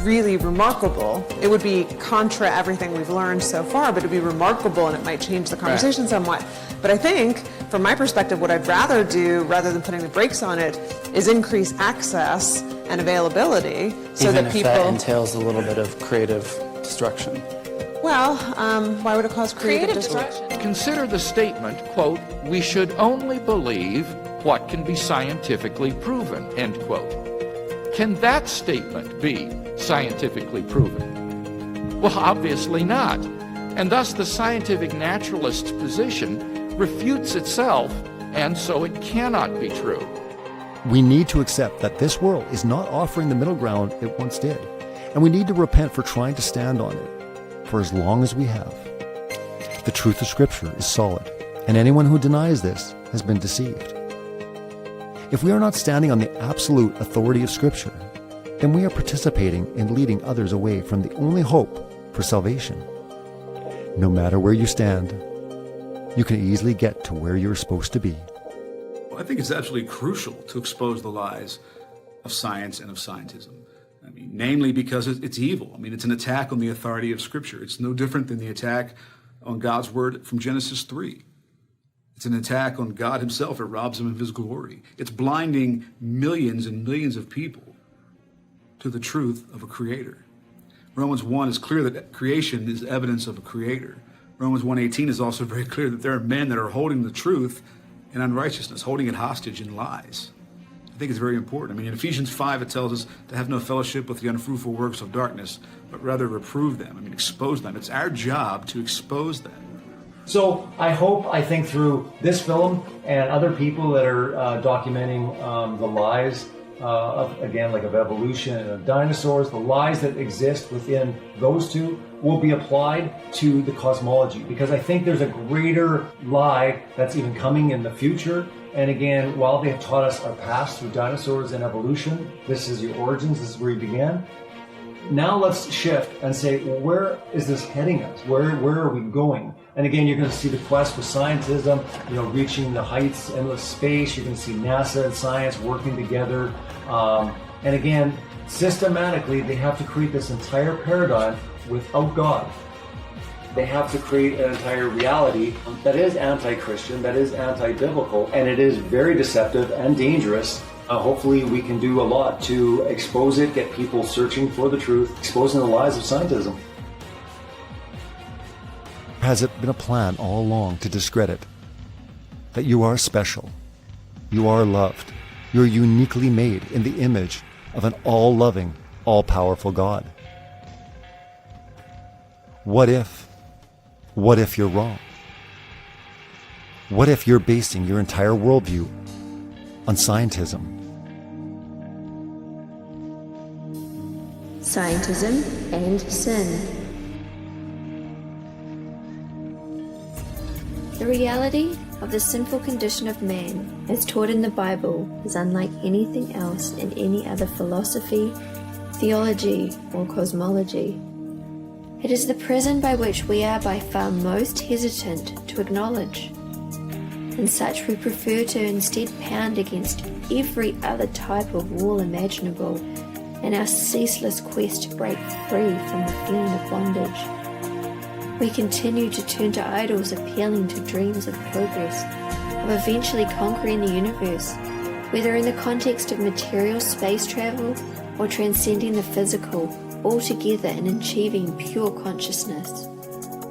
really remarkable. It would be contra everything we've learned so far, but it would be remarkable, and it might change the conversation somewhat. But I think, from my perspective, what I'd rather do, rather than putting the brakes on it, is increase access and availability so Even that if people... that entails a little bit of creative destruction. Well, why would it cause creative destruction? Consider the statement, quote, "We should only believe what can be scientifically proven," end quote. Can that statement be scientifically proven? Well, obviously not. And thus the scientific naturalist's position refutes itself, and so it cannot be true. We need to accept that this world is not offering the middle ground it once did, and we need to repent for trying to stand on it for as long as we have. The truth of Scripture is solid, and anyone who denies this has been deceived. If we are not standing on the absolute authority of Scripture, then we are participating in leading others away from the only hope for salvation. No matter where you stand, you can easily get to where you're supposed to be. Well, I think it's absolutely crucial to expose the lies of science and of scientism. I mean, namely because it's evil. I mean, it's an attack on the authority of Scripture. It's no different than the attack on God's word from Genesis 3. It's an attack on God himself. It robs him of his glory. It's blinding millions and millions of people to the truth of a creator. Romans 1 is clear that creation is evidence of a creator. Romans 1:18 is also very clear that there are men that are holding the truth in unrighteousness, holding it hostage in lies. I think it's very important. I mean, in Ephesians 5, it tells us to have no fellowship with the unfruitful works of darkness, but rather reprove them. I mean, expose them. It's our job to expose them. So I think through this film and other people that are documenting the lies of evolution and of dinosaurs, the lies that exist within those two will be applied to the cosmology, because I think there's a greater lie that's even coming in the future. And again, while they have taught us our past through dinosaurs and evolution, this is your origins, this is where you began. Now let's shift and say, well, where is this heading us? Where are we going? And again, you're going to see the quest for scientism, reaching the heights, endless space. You're going to see NASA and science working together. And again, systematically, they have to create this entire paradigm without God. They have to create an entire reality that is anti-Christian, that is anti-biblical, and it is very deceptive and dangerous. Hopefully we can do a lot to expose it, get people searching for the truth, exposing the lies of scientism. Has it been a plan all along to discredit that you are special, you are loved, you're uniquely made in the image of an all-loving, all-powerful God? What if you're wrong? What if you're basing your entire worldview on scientism? Scientism and sin. The reality of the sinful condition of man, as taught in the Bible, is unlike anything else in any other philosophy, theology, or cosmology. It is the prison by which we are by far most hesitant to acknowledge. And such we prefer to instead pound against every other type of wall imaginable in our ceaseless quest to break free from the feeling of bondage. we continue to turn to idols appealing to dreams of progress, of eventually conquering the universe, whether in the context of material space travel or transcending the physical, all together in achieving pure consciousness.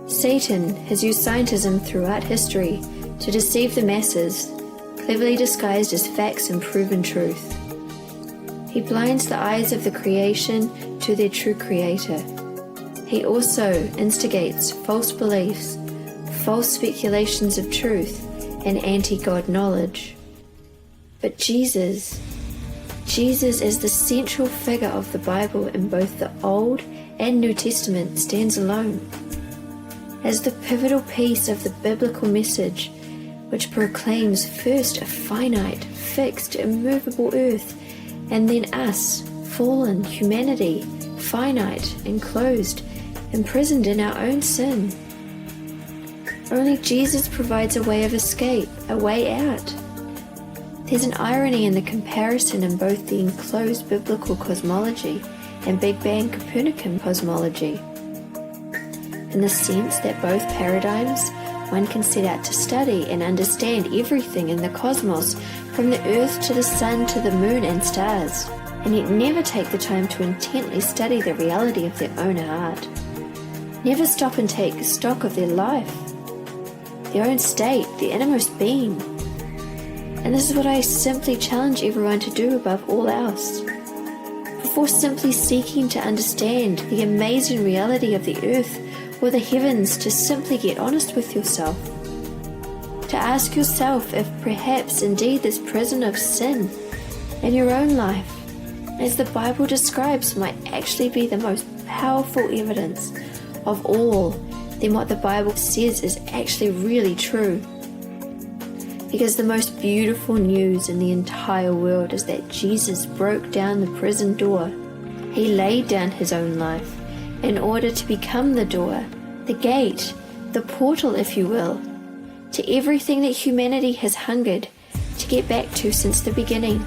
Satan has used scientism throughout history to deceive the masses, cleverly disguised as facts and proven truth. He blinds the eyes of the creation to their true creator. He also instigates false beliefs, false speculations of truth, and anti-God knowledge. But Jesus as the central figure of the Bible in both the Old and New Testament stands alone. As the pivotal piece of the biblical message, which proclaims first a finite, fixed, immovable earth, and then us, fallen humanity, finite, enclosed, imprisoned in our own sin. Only Jesus provides a way of escape, a way out. There's an irony in the comparison in both the enclosed biblical cosmology and Big Bang Copernican cosmology, in the sense that both paradigms one can set out to study and understand everything in the cosmos, from the earth to the sun to the moon and stars, and yet never take the time to intently study the reality of their own heart. Never stop and take stock of their life, their own state, their innermost being. And this is what I simply challenge everyone to do above all else. Before simply seeking to understand the amazing reality of the earth or the heavens, to simply get honest with yourself. To ask yourself if perhaps indeed this prison of sin in your own life, as the Bible describes, might actually be the most powerful evidence of all then what the Bible says is actually really true. Because the most beautiful news in the entire world is that Jesus broke down the prison door. He laid down his own life in order to become the door, the gate, the portal, if you will, to everything that humanity has hungered to get back to since the beginning.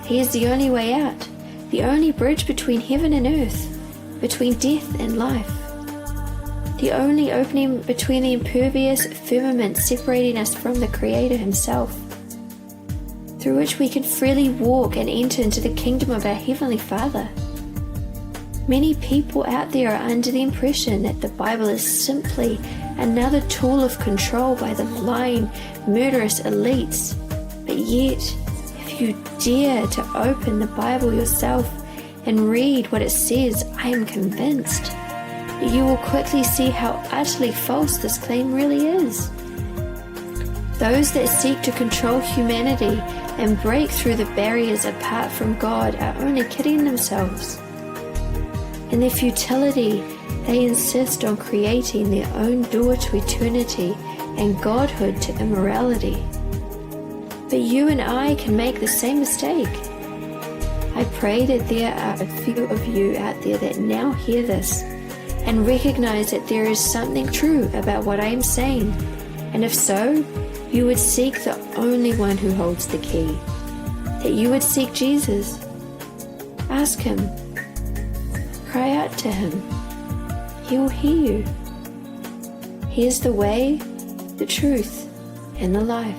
He is the only way out, the only bridge between heaven and earth, between death and life, the only opening between the impervious firmament separating us from the Creator himself, through which we can freely walk and enter into the kingdom of our Heavenly Father. Many people out there are under the impression that the Bible is simply another tool of control by the lying, murderous elites. But yet, if you dare to open the Bible yourself and read what it says, I am convinced that you will quickly see how utterly false this claim really is. Those that seek to control humanity and break through the barriers apart from God are only kidding themselves. In their futility, they insist on creating their own door to eternity and godhood to immorality. But you and I can make the same mistake. I pray that there are a few of you out there that now hear this and recognize that there is something true about what I am saying. And if so, you would seek the only one who holds the key. That you would seek Jesus. Ask him. Cry out to him. He will hear you. He is the way, the truth, and the life.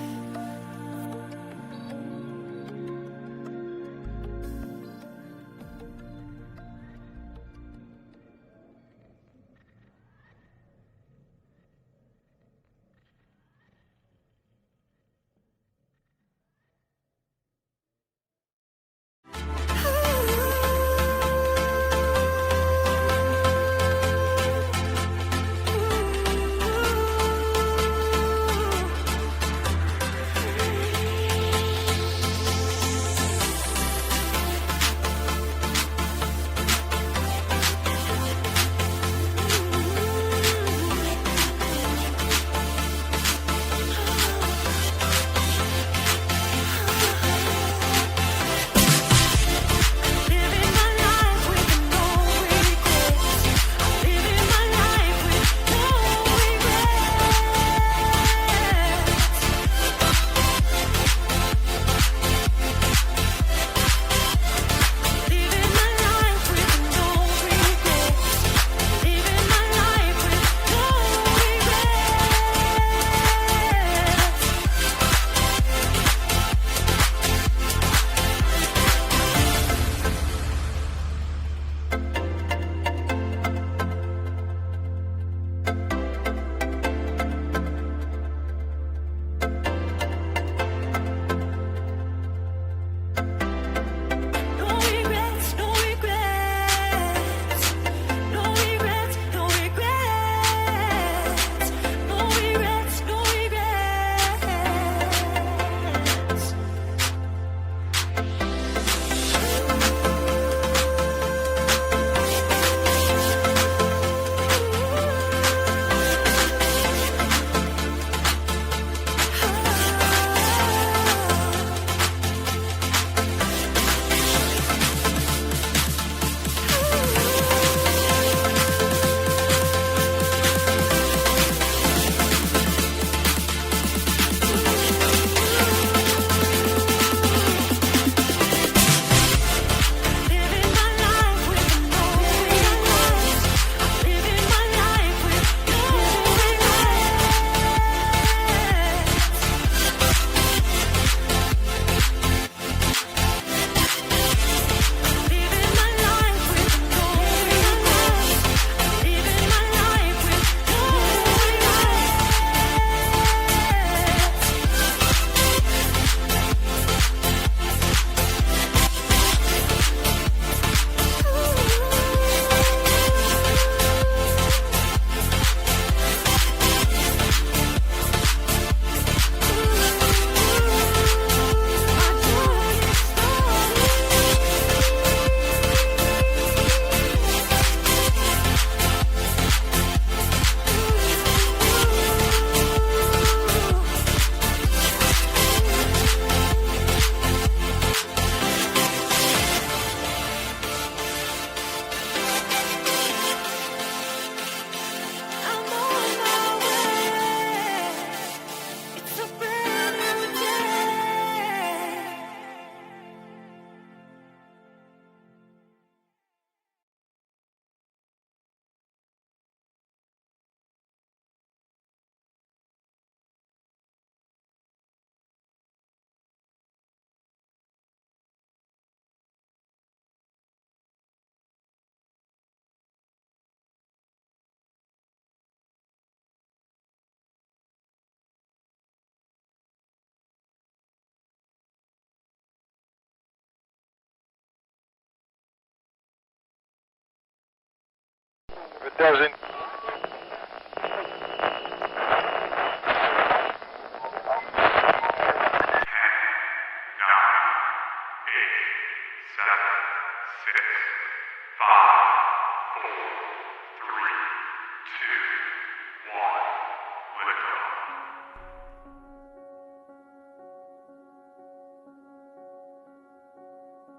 Present.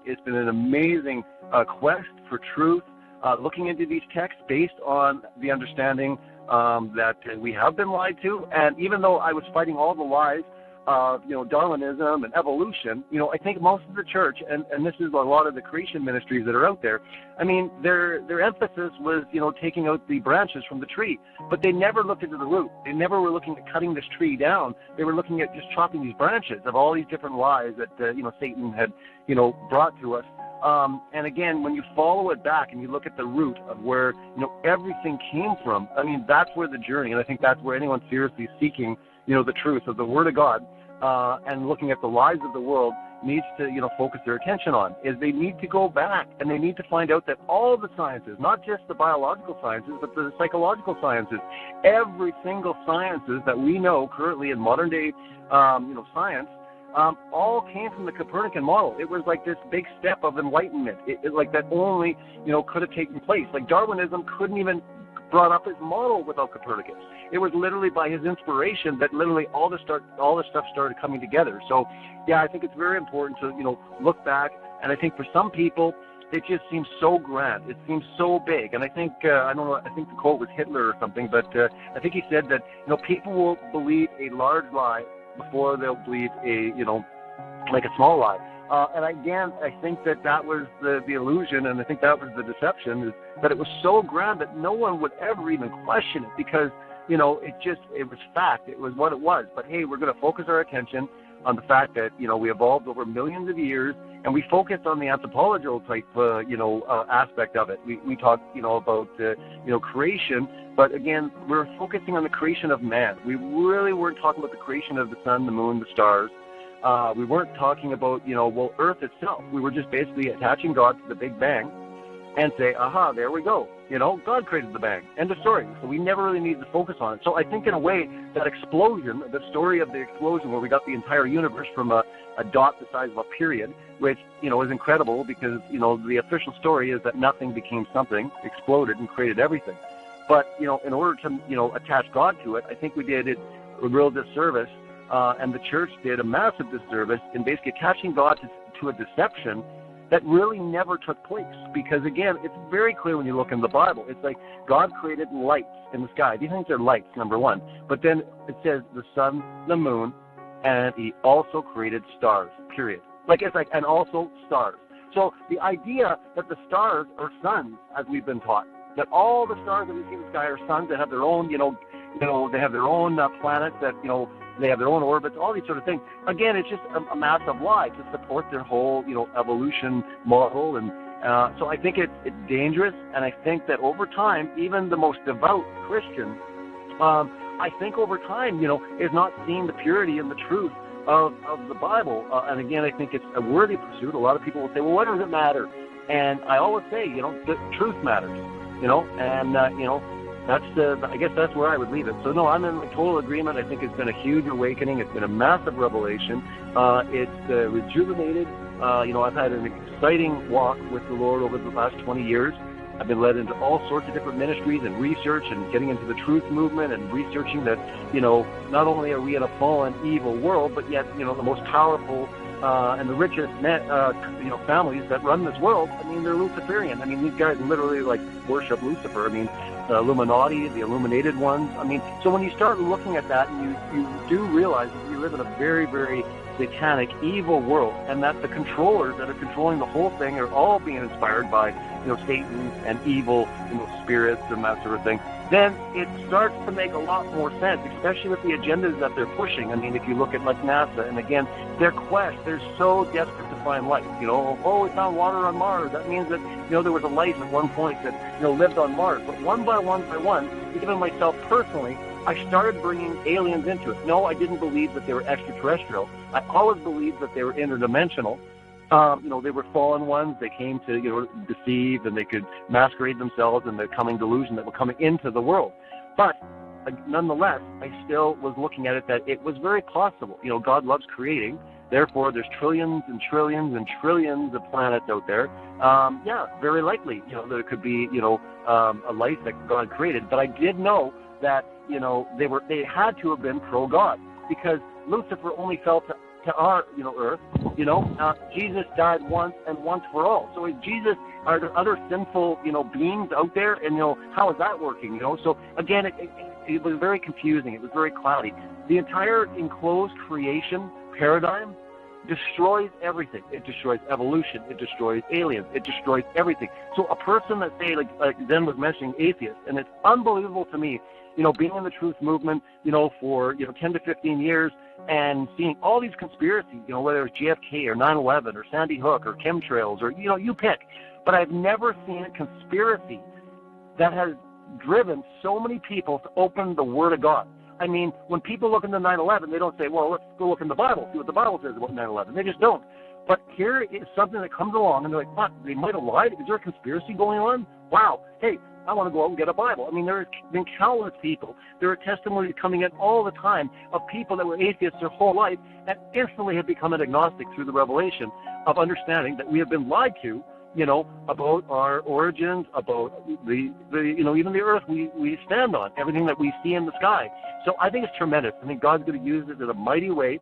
It's been an amazing quest for truth, looking into these texts based on the understanding that we have been lied to. And even though I was fighting all the lies of, Darwinism and evolution, I think most of the church, and this is a lot of the creation ministries that are out there, I mean, their emphasis was, taking out the branches from the tree, but they never looked into the root. They never were looking at cutting this tree down. They were looking at just chopping these branches of all these different lies that, Satan had, brought to us. And again, when you follow it back and you look at the root of where, everything came from, I mean, that's where the journey, and I think that's where anyone seriously seeking, the truth of the Word of God, and looking at the lies of the world needs to, focus their attention on, is they need to go back and they need to find out that all the sciences, not just the biological sciences, but the psychological sciences, every single sciences that we know currently in modern day, science, all came from the Copernican model. It was like this big step of enlightenment. It like that only, could have taken place. Like Darwinism couldn't even brought up his model without Copernicus. It was literally by his inspiration that literally all this stuff started coming together. So, yeah, I think it's very important to, look back. And I think for some people, it just seems so grand. It seems so big. And I think, I don't know, I think the quote was Hitler or something, but I think he said that, people will believe a large lie before they'll believe a, like a small lie. And again, I think that was the illusion, and I think that was the deception, is that it was so grand that no one would ever even question it because, it was fact. It was what it was. But hey, we're going to focus our attention on the fact that, we evolved over millions of years, and we focused on the anthropological type, aspect of it. We talked, about, creation, but again, we're focusing on the creation of man. We really weren't talking about the creation of the sun, the moon, the stars. We weren't talking about, Earth itself. We were just basically attaching God to the Big Bang and say, aha, there we go. God created the Bang. End of story. So we never really needed to focus on it. So I think in a way, that explosion, the story of the explosion where we got the entire universe from a dot the size of a period, which, is incredible because, the official story is that nothing became something, exploded and created everything. But, in order to, attach God to it, I think we did it a real disservice. And the church did a massive disservice in basically attaching God to a deception that really never took place. Because again, it's very clear when you look in the Bible. It's like God created lights in the sky. These things are lights, number one. But then it says the sun, the moon, and he also created stars, period. And also stars. So the idea that the stars are suns, as we've been taught, that all the stars that we see in the sky are suns that have their own, they have their own planets that, they have their own orbits, all these sort of things. Again, it's just a massive lie to support their whole, evolution model. And so I think it's dangerous. And I think that over time, even the most devout Christian, I think over time, is not seeing the purity and the truth of the Bible. And again, I think it's a worthy pursuit. A lot of people will say, well, what does it matter? And I always say, the truth matters, and, I guess that's where I would leave it. So no, I'm in total agreement. I think it's been a huge awakening. It's been a massive revelation. It's rejuvenated. I've had an exciting walk with the Lord over the last 20 years. I've been led into all sorts of different ministries and research and getting into the truth movement and researching that, not only are we in a fallen, evil world, but yet, the most powerful and the richest families that run this world, they're Luciferian. These guys literally worship Lucifer. The Illuminati, the illuminated ones. So when you start looking at that, and you do realize that we live in a very, very satanic, evil world, and that the controllers that are controlling the whole thing are all being inspired by, Satan and evil, spirits and that sort of thing, then it starts to make a lot more sense, especially with the agendas that they're pushing. If you look at NASA, and again, their quest, they're so desperate to find life. We found water on Mars. That means that, there was a life at one point that, lived on Mars. But one by one, even myself personally, I started bringing aliens into it. No, I didn't believe that they were extraterrestrial. I always believed that they were interdimensional. They were fallen ones. They came to, deceive, and they could masquerade themselves in the coming delusion that were coming into the world. But nonetheless, I still was looking at it that it was very possible. God loves creating. Therefore, there's trillions and trillions and trillions of planets out there. Very likely, that it could be, a life that God created. But I did know that, they had to have been pro-God, because Lucifer only fell to our, earth. Jesus died once and once for all. So is Jesus, are there other sinful, beings out there? And, how is that working? So again, it was very confusing. It was very cloudy. The entire enclosed creation paradigm destroys everything. It destroys evolution. It destroys aliens. It destroys everything. So a person that, say, like Zen was mentioning, atheist, and it's unbelievable to me, being in the truth movement, for, 10 to 15 years, and seeing all these conspiracies, whether it's JFK or 9/11 or Sandy Hook or chemtrails or, you pick. But I've never seen a conspiracy that has driven so many people to open the Word of God. I mean, when people look into 9/11, they don't say, well, let's go look in the Bible, see what the Bible says about 9/11. They just don't. But here is something that comes along, and they're like, fuck, they might have lied. Is there a conspiracy going on? Wow. Hey, I want to go out and get a Bible. I mean, there have been countless people. There are testimonies coming in all the time of people that were atheists their whole life and instantly have become an agnostic through the revelation of understanding that we have been lied to, about our origins, about the even the earth we stand on, everything that we see in the sky. So I think it's tremendous. I think God's going to use it in a mighty way.